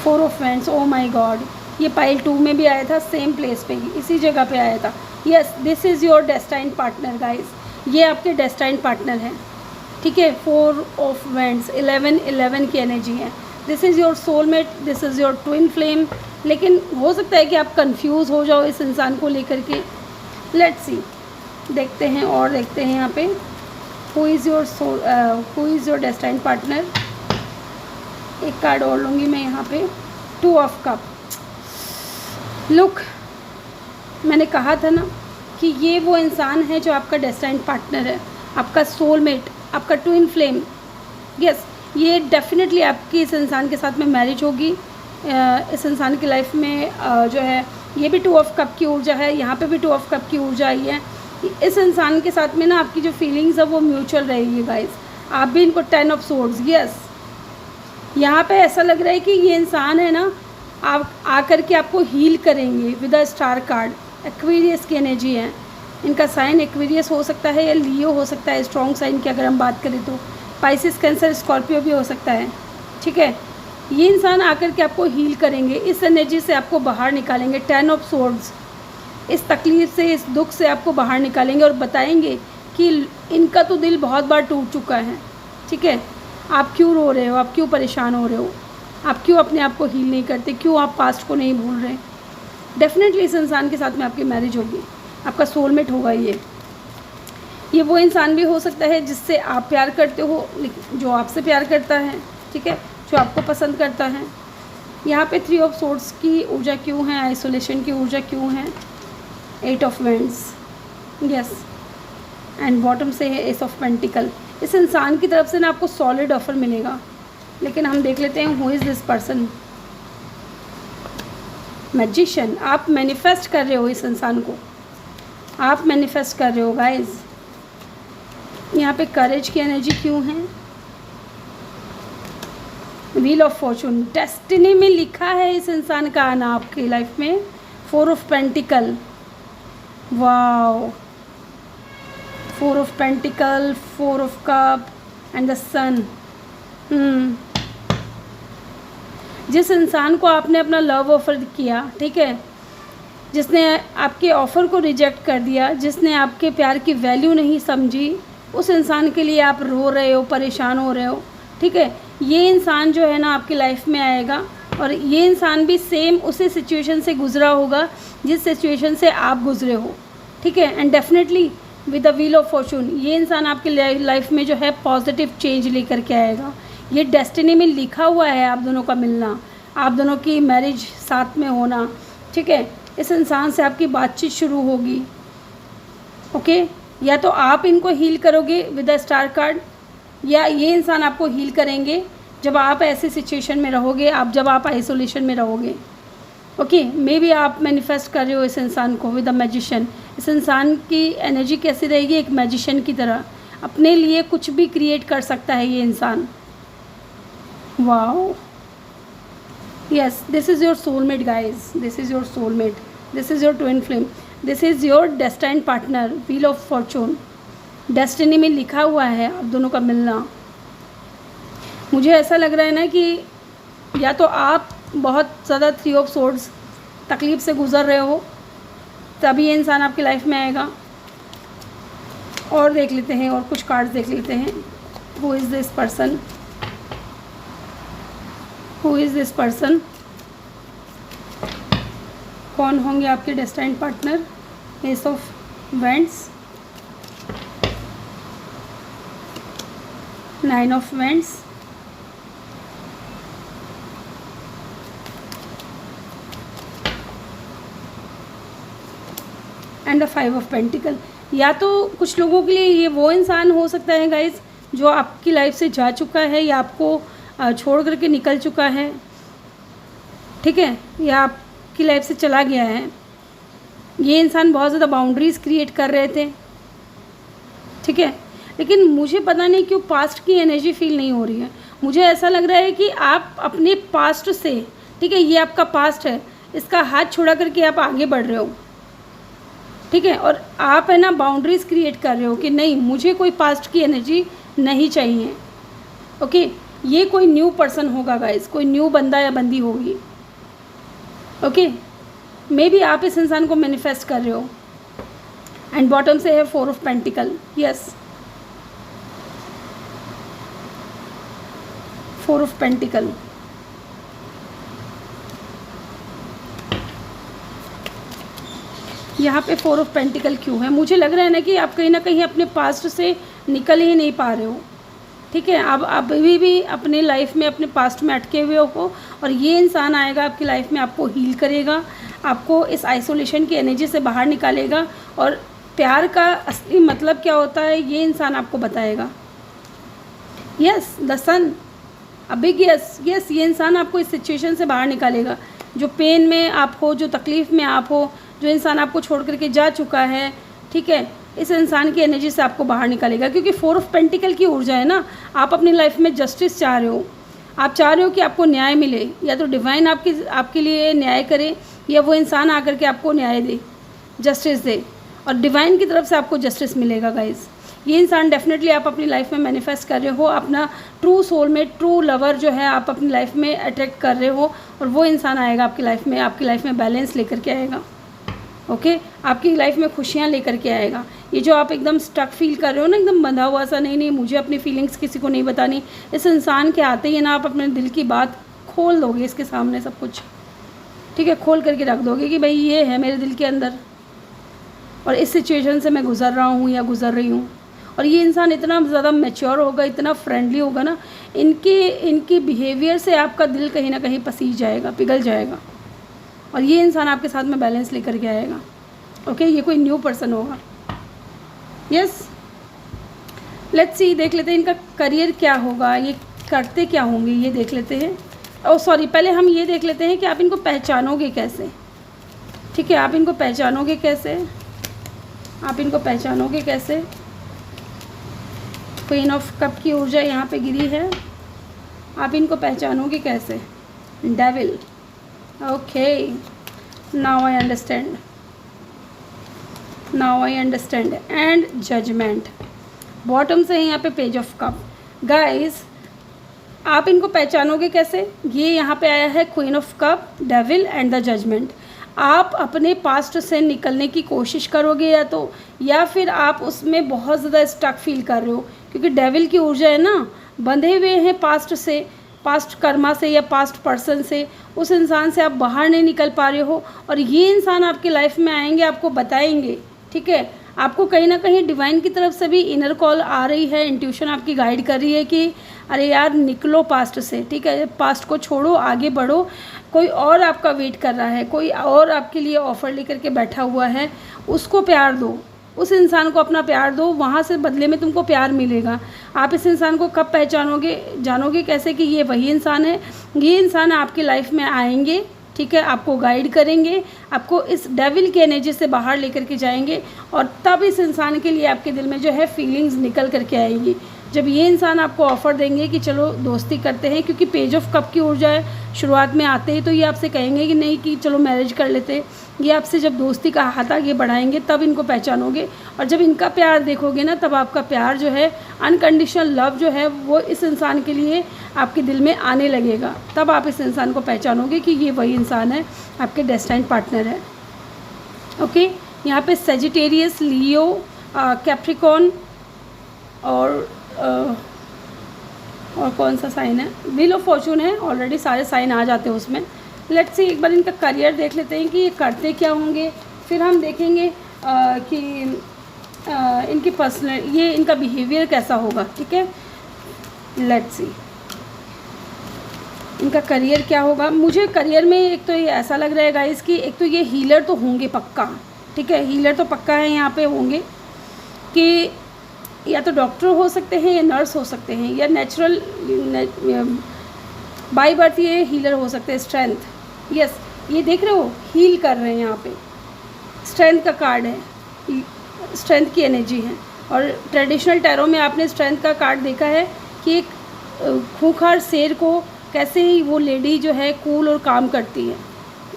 4 of wands, O my god, ये पाइल 2 में भी आया था, सेम प्लेस पे ही, इसी जगह पे आया था। Yes, this is your destined partner guys, ये आपके डेस्टाइन्ड पार्टनर हैं, ठीक है। 4 ऑफ वेंट्स, 11 की एनर्जी है। This is your soulmate, this is your twin flame. लेकिन हो सकता है कि आप कंफ्यूज हो जाओ इस इंसान को लेकर के। लेट्स सी, देखते हैं और देखते हैं यहाँ पे who is your destined partner. एक कार्ड और लूँगी मैं यहाँ पे, 2 ऑफ कप। लुक, मैंने कहा था ना कि ये वो इंसान है जो आपका डेस्टाइन्ड पार्टनर है, आपका सोलमेट, आपका ट्विन फ्लेम। यस, ये डेफिनेटली आपकी इस इंसान के साथ में मैरिज होगी। इस इंसान की लाइफ में जो है, ये भी 2 ऑफ कप की ऊर्जा है, यहाँ पे भी 2 ऑफ कप की ऊर्जा आई है। इस इंसान के साथ में ना आपकी जो फीलिंग्स है वो म्यूचुअल रहेगी गाइस। आप भी इनको 10 ऑफ सोर्ड्स, यस, यहाँ पे ऐसा लग रहा है कि ये इंसान है ना, आप आकर के आपको हील करेंगे with a star card. Aquarius की एनर्जी है, इनका साइन एक्वेरियस हो सकता है या लियो हो सकता है, स्ट्रॉन्ग साइन की अगर हम बात करें तो पाइसिस, कैंसर, स्कॉर्पियो भी हो सकता है, ठीक है। ये इंसान आकर के आपको हील करेंगे, इस एनर्जी से आपको बाहर निकालेंगे। 10 ऑफ सोर्ड्स, इस तकलीफ़ से, इस दुख से आपको बाहर निकालेंगे और बताएंगे कि इनका तो दिल बहुत बार टूट चुका है, ठीक है। आप क्यों रो रहे हो, आप क्यों परेशान हो रहे हो, आप क्यों अपने आप को हील नहीं करते, क्यों आप पास्ट को नहीं भूल रहे। डेफिनेटली इस इंसान के साथ में आपकी मैरिज होगी, आपका सोलमेट होगा। ये वो इंसान भी हो सकता है जिससे आप प्यार करते हो, जो आपसे प्यार करता है, ठीक है, जो आपको पसंद करता है। यहाँ पे 3 ऑफ सोर्ड्स की ऊर्जा क्यों है, आइसोलेशन की ऊर्जा क्यों है, 8 of vends, yes, and bottom से है एस ऑफ पेंटिकल। इस इंसान की तरफ से ना आपको सॉलिड ऑफर मिलेगा। लेकिन हम देख लेते हैं who is this person. Magician, आप मैनिफेस्ट कर रहे हो इस इंसान को, आप मैनिफेस्ट कर रहे हो गाइज। यहाँ पे करेज की एनर्जी क्यों है, व्हील ऑफ फॉर्चून, डेस्टिनी में लिखा है इस इंसान का आना आपकी लाइफ में। 4 of pentacle, wow, 4 of pentacle, 4 of cup and the sun. जिस इंसान को आपने अपना लव ऑफ़र किया, ठीक है, जिसने आपके ऑफ़र को रिजेक्ट कर दिया, जिसने आपके प्यार की वैल्यू नहीं समझी, उस इंसान के लिए आप रो रहे हो, परेशान हो रहे हो, ठीक है। ये इंसान जो है ना आपकी लाइफ में आएगा और ये इंसान भी सेम उसी सिचुएशन से गुज़रा होगा जिस सिचुएशन से आप गुज़रे हो, ठीक है। And definitely with the wheel of Fortune ये इंसान आपकी लाइफ में जो है पॉजिटिव चेंज लेकर के आएगा। ये डेस्टिनी में लिखा हुआ है आप दोनों का मिलना, आप दोनों की मैरिज साथ में होना, ठीक है। इस इंसान से आपकी बातचीत शुरू होगी, ओके। या तो आप इनको हील करोगे विद अ स्टार कार्ड, या ये इंसान आपको हील करेंगे जब आप ऐसी सिचुएशन में रहोगे, जब आप आइसोलेशन में रहोगे, ओके। मे बी आप मैनिफेस्ट कर रहे हो इस इंसान को विद अ मैजिशियन। इस इंसान की एनर्जी कैसी रहेगी, एक मैजिशियन की तरह, अपने लिए कुछ भी क्रिएट कर सकता है ये इंसान। Wow, yes, this is your soulmate guys, this is your soulmate, this is your twin flame, this is your destined partner, wheel of fortune। Destiny में लिखा हुआ है आप दोनों का मिलना। मुझे ऐसा लग रहा है ना कि या तो आप बहुत ज़्यादा 3 ऑफ सोर्ड्स तकलीफ़ से गुज़र रहे हो, तभी ये इंसान आपकी लाइफ में आएगा। और देख लेते हैं, और कुछ कार्ड्स देख लेते हैं। Who is this person, who is this person, कौन होंगे आपके destined partner. Ace of wands, 9 of wands, and the 5 of pentacle. या तो कुछ लोगों के लिए ये वो इंसान हो सकता है गाइस जो आपकी लाइफ से जा चुका है या आपको छोड़ करके निकल चुका है, ठीक है, या आपकी लाइफ से चला गया है। ये इंसान बहुत ज़्यादा बाउंड्रीज़ क्रिएट कर रहे थे, ठीक है, लेकिन मुझे पता नहीं क्यों पास्ट की एनर्जी फील नहीं हो रही है। मुझे ऐसा लग रहा है कि आप अपने पास्ट से, ठीक है, ये आपका पास्ट है, इसका हाथ छोड़ा करके आप आगे बढ़ रहे हो, ठीक है, और आप है ना बाउंड्रीज़ क्रिएट कर रहे हो कि नहीं, मुझे कोई पास्ट की एनर्जी नहीं चाहिए, ओके। ये कोई न्यू पर्सन होगा गाइस, कोई न्यू बंदा या बंदी होगी, ओके। मे बी आप इस इंसान को मैनिफेस्ट कर रहे हो, एंड बॉटम से है 4 of pentacle, yes 4 of pentacle. यहाँ पे 4 ऑफ पेंटिकल क्यों है? मुझे लग रहा है ना कि आप कहीं ना कहीं अपने पास्ट से निकल ही नहीं पा रहे हो, ठीक है। आप अभी भी अपने लाइफ में अपने पास्ट में अटके हुए हो, और ये इंसान आएगा आपकी लाइफ में, आपको हील करेगा, आपको इस आइसोलेशन की एनर्जी से बाहर निकालेगा, और प्यार का असली मतलब क्या होता है ये इंसान आपको बताएगा। Yes the sun, a big yes, yes ये इंसान आपको इस सिचुएशन से बाहर निकालेगा। जो पेन में आप हो, जो तकलीफ़ में आप हो, जो इंसान आपको छोड़ करके जा चुका है, ठीक है, इस इंसान की एनर्जी से आपको बाहर निकालेगा। क्योंकि 4 ऑफ पेंटिकल की ऊर्जा है ना, आप अपनी लाइफ में जस्टिस चाह रहे हो, आप चाह रहे हो कि आपको न्याय मिले, या तो डिवाइन आपके लिए न्याय करे, या वो इंसान आकर के आपको न्याय दे, जस्टिस दे, और डिवाइन की तरफ से आपको जस्टिस मिलेगा गाइस। ये इंसान डेफिनेटली आप अपनी लाइफ में मैनिफेस्ट कर रहे हो, अपना ट्रू सोलमेट, ट्रू लवर जो है आप अपनी लाइफ में अट्रैक्ट कर रहे हो, और वो इंसान आएगा आपकी लाइफ में बैलेंस लेकर के आएगा, ओके आपकी लाइफ में खुशियाँ लेकर के आएगा। ये जो आप एकदम स्टक फील कर रहे हो ना, एकदम बंधा हुआ सा, नहीं मुझे अपनी फीलिंग्स किसी को नहीं बतानी, इस इंसान के आते ही ना आप अपने दिल की बात खोल दोगे इसके सामने, सब कुछ ठीक है, खोल करके रख दोगे कि भाई ये है मेरे दिल के अंदर, और इस सिचुएशन से मैं गुज़र रहा हूँ या गुज़र रही हूँ। और ये इंसान इतना ज़्यादा मैच्योर होगा, इतना फ्रेंडली होगा ना, इनकी बिहेवियर से आपका दिल कहीं ना कहीं पसीज जाएगा, पिघल जाएगा, और ये इंसान आपके साथ में बैलेंस लेकर के आएगा, ओके ये कोई न्यू पर्सन होगा। यस लेट्स सी, देख लेते हैं इनका करियर क्या होगा, ये करते क्या होंगे, ये देख लेते हैं। ओह सॉरी, पहले हम ये देख लेते हैं कि आप इनको पहचानोगे कैसे, ठीक है, आप इनको पहचानोगे कैसे, आप इनको पहचानोगे कैसे। क्वीन ऑफ कप की ऊर्जा यहाँ पे गिरी है, आप इनको पहचानोगे कैसे। Devil, okay now I understand, now I understand. And judgement, bottom से है यहाँ पे पेज ऑफ कप। गाइस आप इनको पहचानोगे कैसे, ये यहाँ पे आया है queen of cup, devil and the judgement. आप अपने पास्ट से निकलने की कोशिश करोगे या फिर आप उसमें बहुत ज़्यादा स्टक फील कर रहे हो, क्योंकि डेविल की ऊर्जा है ना, बंधे हुए हैं पास्ट से, पास्ट कर्मा से या पास्ट पर्सन से, उस इंसान से आप बाहर नहीं निकल पा रहे हो, और ये इंसान आपकी लाइफ में आएंगे, आपको बताएंगे, ठीक है, आपको कहीं ना कहीं डिवाइन की तरफ से भी इनर कॉल आ रही है, इंट्यूशन आपकी गाइड कर रही है कि अरे यार निकलो पास्ट से, ठीक है, पास्ट को छोड़ो, आगे बढ़ो, कोई और आपका वेट कर रहा है, कोई और आपके लिए ऑफ़र लेकर के बैठा हुआ है, उसको प्यार दो, उस इंसान को अपना प्यार दो, वहाँ से बदले में तुमको प्यार मिलेगा। आप इस इंसान को कब पहचानोगे, जानोगे कैसे कि ये वही इंसान है। ये इंसान आपकी लाइफ में आएंगे, ठीक है, आपको गाइड करेंगे, आपको इस डेविल की एनर्जी से बाहर लेकर के जाएंगे, और तब इस इंसान के लिए आपके दिल में जो है फीलिंग्स निकल करके आएंगी। जब ये इंसान आपको ऑफ़र देंगे कि चलो दोस्ती करते हैं, क्योंकि पेज ऑफ कप की ऊर्जा है, शुरुआत में आते ही तो ये आपसे कहेंगे कि नहीं कि चलो मैरिज कर लेते, ये आपसे जब दोस्ती का हाथ आगे बढ़ाएंगे तब इनको पहचानोगे, और जब इनका प्यार देखोगे ना, तब आपका प्यार जो है, अनकंडीशनल लव जो है, वो इस इंसान के लिए आपके दिल में आने लगेगा, तब आप इस इंसान को पहचानोगे कि ये वही इंसान है, आपके डेस्टाइन्ड पार्टनर है, ओके। यहाँ पे सेजिटेरियस, लियो, कैप्रिकॉर्न और कौन सा साइन है, व्हील ऑफ फॉर्चून है, ऑलरेडी सारे साइन आ जाते हैं उसमें। लेट्स सी, एक बार इनका करियर देख लेते हैं कि ये करते क्या होंगे, फिर हम देखेंगे कि इनकी पर्सनल, ये इनका बिहेवियर कैसा होगा, ठीक है। लेट्स सी इनका करियर क्या होगा। मुझे करियर में एक तो ये ऐसा लग रहा है गाइस कि एक तो ये हीलर तो होंगे पक्का, ठीक है, हीलर तो पक्का है, यहाँ पे होंगे कि या तो डॉक्टर हो सकते हैं या नर्स हो सकते हैं, या नेचुरल बाय बर्थ ये हीलर हो सकते हैं। स्ट्रेंथ, यस ये देख रहे हो, हील कर रहे हैं, यहाँ पे स्ट्रेंथ का कार्ड है, स्ट्रेंथ की एनर्जी है। और ट्रेडिशनल टैरो में आपने स्ट्रेंथ का कार्ड देखा है कि एक खूंखार शेर को कैसे ही वो लेडी जो है कूल और काम करती है,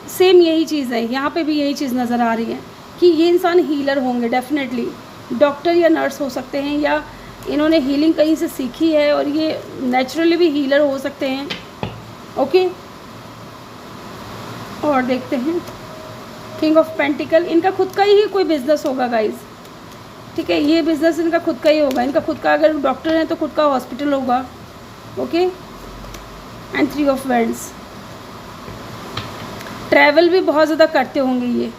सेम यही चीज़ है, यहाँ पे भी यही चीज़ नज़र आ रही है कि ये इंसान हीलर होंगे डेफिनेटली। डॉक्टर या नर्स हो सकते हैं, या इन्होंने हीलिंग कहीं से सीखी है और ये नेचुरली भी हीलर हो सकते हैं, ओके। और देखते हैं किंग ऑफ पेंटिकल, इनका खुद का ही कोई बिजनेस होगा गाइस, ठीक है। ये बिज़नेस इनका खुद का ही होगा, इनका खुद का, अगर डॉक्टर हैं तो खुद का हॉस्पिटल होगा। Okay. And 3 of wands, travel भी बहुत ज़्यादा करते होंगे ये,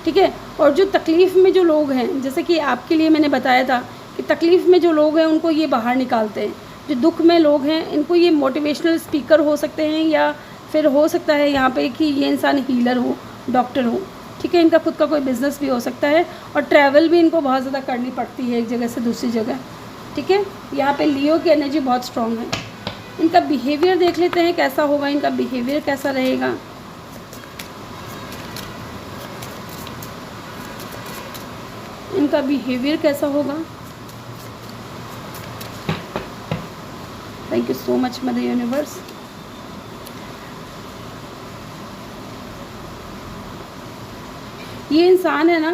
ठीक है। और जो तकलीफ़ में जो लोग हैं, जैसे कि आपके लिए मैंने बताया था कि तकलीफ़ में जो लोग हैं उनको ये बाहर निकालते हैं। जो दुख में लोग हैं इनको ये मोटिवेशनल स्पीकर हो सकते हैं, या फिर हो सकता है यहाँ पे कि ये इंसान हीलर हो, डॉक्टर हो, ठीक है। इनका खुद का कोई बिज़नेस भी हो सकता है, और ट्रैवल भी इनको बहुत ज़्यादा करनी पड़ती है एक जगह से दूसरी जगह, ठीक है। यहाँ पे लियो की एनर्जी बहुत स्ट्रॉन्ग है। इनका बिहेवियर देख लेते हैं कैसा होगा, इनका बिहेवियर कैसा रहेगा। इनका बिहेवियर कैसा होगा। Thank you so much mother universe. ये इंसान है ना,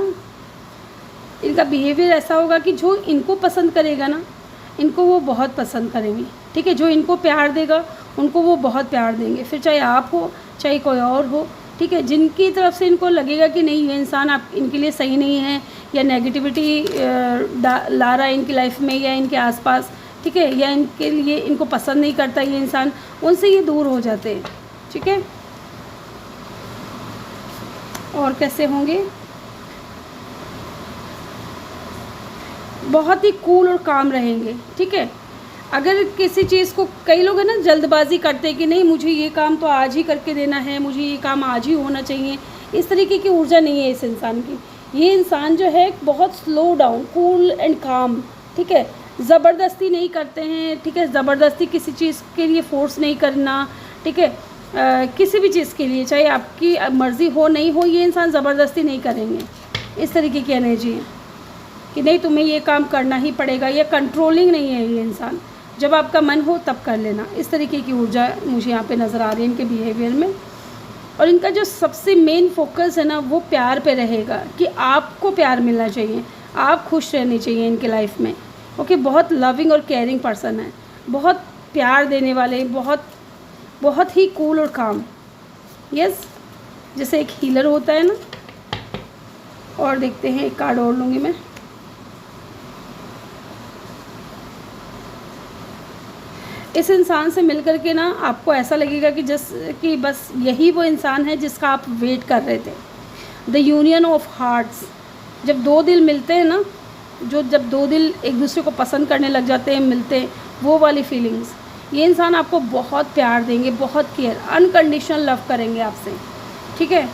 इनका बिहेवियर ऐसा होगा कि जो इनको पसंद करेगा ना, इनको वो बहुत पसंद करेंगे, ठीक है। जो इनको प्यार देगा उनको वो बहुत प्यार देंगे, फिर चाहे आप हो चाहे कोई और हो, ठीक है। जिनकी तरफ से इनको लगेगा कि नहीं ये इंसान आप इनके लिए सही नहीं है, या नेगेटिविटी ला रहा है इनकी लाइफ में या इनके आसपास, ठीक है, या इनके लिए इनको पसंद नहीं करता ये इंसान, उनसे ये दूर हो जाते हैं, ठीक है। और कैसे होंगे, बहुत ही कूल और काम रहेंगे, ठीक है। अगर किसी चीज़ को, कई लोग है ना जल्दबाजी करते हैं कि नहीं मुझे ये काम तो आज ही करके देना है, मुझे ये काम आज ही होना चाहिए, इस तरीके की ऊर्जा नहीं है इस इंसान की। ये इंसान जो है बहुत स्लो डाउन, कूल एंड काम, ठीक है। ज़बरदस्ती नहीं करते हैं, ठीक है। ज़बरदस्ती किसी चीज़ के लिए फोर्स नहीं करना, ठीक है। किसी भी चीज़ के लिए चाहे आपकी मर्ज़ी हो नहीं हो, ये इंसान ज़बरदस्ती नहीं करेंगे। इस तरीके की एनर्जी है कि नहीं तुम्हें ये काम करना ही पड़ेगा, या कंट्रोलिंग नहीं है ये इंसान, जब आपका मन हो तब कर लेना। इस तरीके की ऊर्जा मुझे यहाँ पे नज़र आ रही है इनके बिहेवियर में। और इनका जो सबसे मेन फोकस है ना वो प्यार पे रहेगा, कि आपको प्यार मिलना चाहिए, आप खुश रहने चाहिए इनके लाइफ में। ओके। बहुत लविंग और केयरिंग पर्सन है, बहुत प्यार देने वाले, बहुत ही कूल और काम। यस, जैसे एक हीलर होता है ना। और देखते हैं, एक कार्ड और लूँगी मैं। इस इंसान से मिल कर के ना आपको ऐसा लगेगा कि बस यही वो इंसान है जिसका आप वेट कर रहे थे। द यूनियन ऑफ हार्ट्स, जब 2 दिल मिलते हैं ना, जब 2 दिल एक दूसरे को पसंद करने लग जाते हैं, मिलते हैं, वो वाली फीलिंग्स। ये इंसान आपको बहुत प्यार देंगे, बहुत केयर, अनकंडीशनल लव करेंगे आपसे, ठीक है।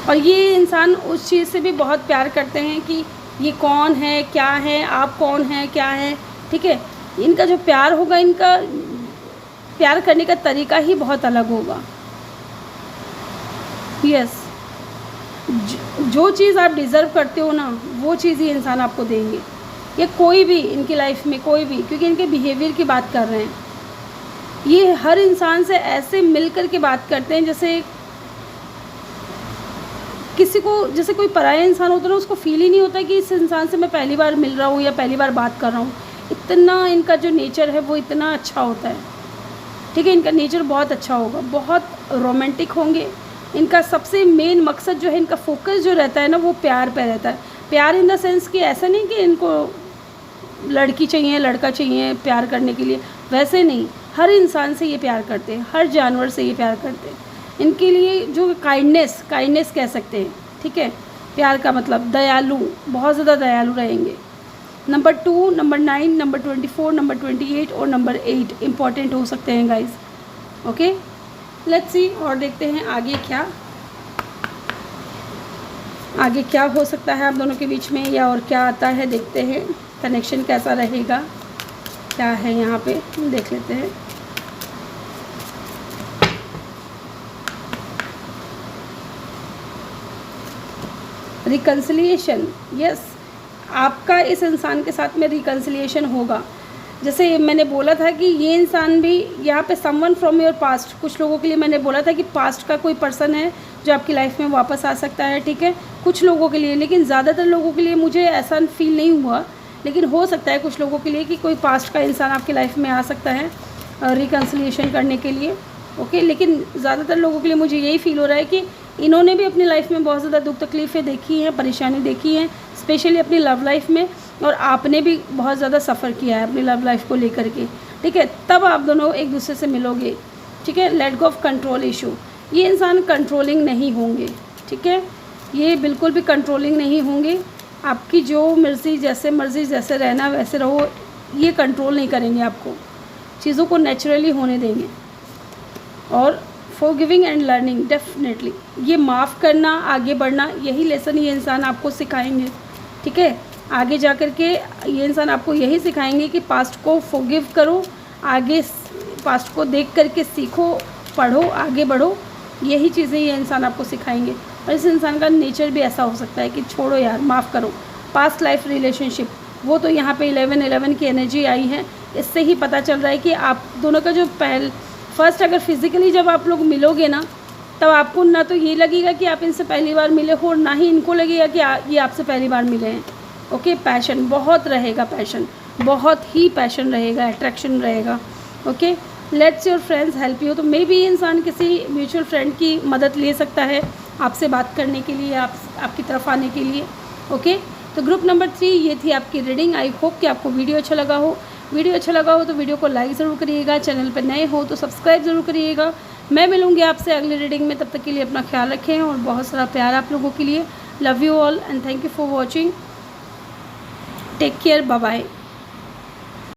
और ये इंसान उस चीज़ से भी बहुत प्यार करते हैं कि ये कौन है, क्या है, आप कौन हैं, क्या है, ठीक है। इनका जो प्यार होगा, इनका प्यार करने का तरीका ही बहुत अलग होगा। यस, जो चीज़ आप डिज़र्व करते हो ना वो चीज़ ये इंसान आपको देंगे, या कोई भी इनकी लाइफ में कोई भी, क्योंकि इनके बिहेवियर की बात कर रहे हैं। ये हर इंसान से ऐसे मिल कर के बात करते हैं जैसे किसी को, जैसे कोई पराया इंसान होता है ना, उसको फील ही नहीं होता कि इस इंसान से मैं पहली बार मिल रहा हूँ या पहली बार बात कर रहा हूँ। इतना इनका जो नेचर है वो इतना अच्छा होता है, ठीक है। इनका नेचर बहुत अच्छा होगा, बहुत रोमांटिक होंगे। इनका सबसे मेन मकसद जो है, इनका फोकस जो रहता है ना वो प्यार पे रहता है। प्यार इन द सेंस कि ऐसा नहीं कि इनको लड़की चाहिए, लड़का चाहिए प्यार करने के लिए, वैसे नहीं। हर इंसान से ये प्यार करते हैं, हर जानवर से ये प्यार करते हैं। इनके लिए जो काइंडनेस कह सकते हैं, ठीक है। प्यार का मतलब दयालु, बहुत ज़्यादा दयालु रहेंगे। नंबर 2, नंबर 9, नंबर 24, नंबर 28 और नंबर 8 इम्पॉर्टेंट हो सकते हैं गाइस। Okay, let's see. और देखते हैं आगे क्या हो सकता है आप दोनों के बीच में, या और क्या आता है, देखते हैं कनेक्शन कैसा रहेगा, क्या है यहाँ पे, देख लेते हैं। रिकन्सिलिएशन, यस, आपका इस इंसान के साथ में रिकन्सिलिएशन होगा। जैसे मैंने बोला था कि ये इंसान भी यहाँ पे समवन फ्रॉम योर पास्ट, कुछ लोगों के लिए मैंने बोला था कि पास्ट का कोई पर्सन है जो आपकी लाइफ में वापस आ सकता है, ठीक है, कुछ लोगों के लिए। लेकिन ज़्यादातर लोगों के लिए मुझे ऐसा फील नहीं हुआ, लेकिन हो सकता है कुछ लोगों के लिए कि कोई पास्ट का इंसान आपकी लाइफ में आ सकता है रिकन्सिलिएशन करने के लिए। ओके, लेकिन ज़्यादातर लोगों के लिए मुझे यही फील हो रहा है कि इन्होंने भी अपनी लाइफ में बहुत ज़्यादा दुख तकलीफ़ें देखी हैं, परेशानी देखी हैं, स्पेशली अपनी लव लाइफ में, और आपने भी बहुत ज़्यादा सफ़र किया है अपनी लव लाइफ को लेकर के, ठीक है, तब आप दोनों एक दूसरे से मिलोगे, ठीक है। Let go of control issue, ये इंसान कंट्रोलिंग नहीं होंगे, ठीक है, ये बिल्कुल भी कंट्रोलिंग नहीं होंगे। आपकी जो मर्ज़ी जैसे रहना वैसे रहो, ये कंट्रोल नहीं करेंगे आपको, चीज़ों को नेचुरली होने देंगे। और फॉरगिविंग एंड लर्निंग, डेफिनेटली ये माफ़ करना, आगे बढ़ना, यही लेसन ये इंसान आपको सिखाएंगे, ठीक है। आगे जा कर के ये इंसान आपको यही सिखाएंगे कि पास्ट को फॉरगिव करो, आगे पास्ट को देख कर के सीखो, पढ़ो, आगे बढ़ो, यही चीज़ें ये इंसान आपको सिखाएंगे। और इस इंसान का नेचर भी ऐसा हो सकता है कि छोड़ो यार, माफ़ करो। पास्ट लाइफ रिलेशनशिप, वो तो यहाँ पे 11 की एनर्जी आई है, इससे ही पता चल रहा है कि आप दोनों का जो फर्स्ट अगर फिज़िकली जब आप लोग मिलोगे ना, तब आपको ना तो ये लगेगा कि आप इनसे पहली बार मिले हो, और ना ही इनको लगेगा कि ये आपसे पहली बार मिले हैं। ओके, पैशन बहुत रहेगा, पैशन बहुत ही पैशन रहेगा, अट्रैक्शन रहेगा। Okay, let's your friends help you, तो मे बी इंसान किसी म्यूचुअल फ्रेंड की मदद ले सकता है आपसे बात करने के लिए, आपकी तरफ आने के लिए। ओके, तो ग्रुप नंबर 3 ये थी आपकी रीडिंग। आई होप कि आपको वीडियो अच्छा लगा हो। वीडियो अच्छा लगा हो तो वीडियो को लाइक ज़रूर करिएगा, चैनल पर नए हो तो सब्सक्राइब ज़रूर करिएगा। मैं मिलूँगी आपसे अगली रीडिंग में, तब तक के लिए अपना ख्याल रखें और बहुत सारा प्यार आप लोगों के लिए। Love you all and thank you for watching. Take care, bye bye.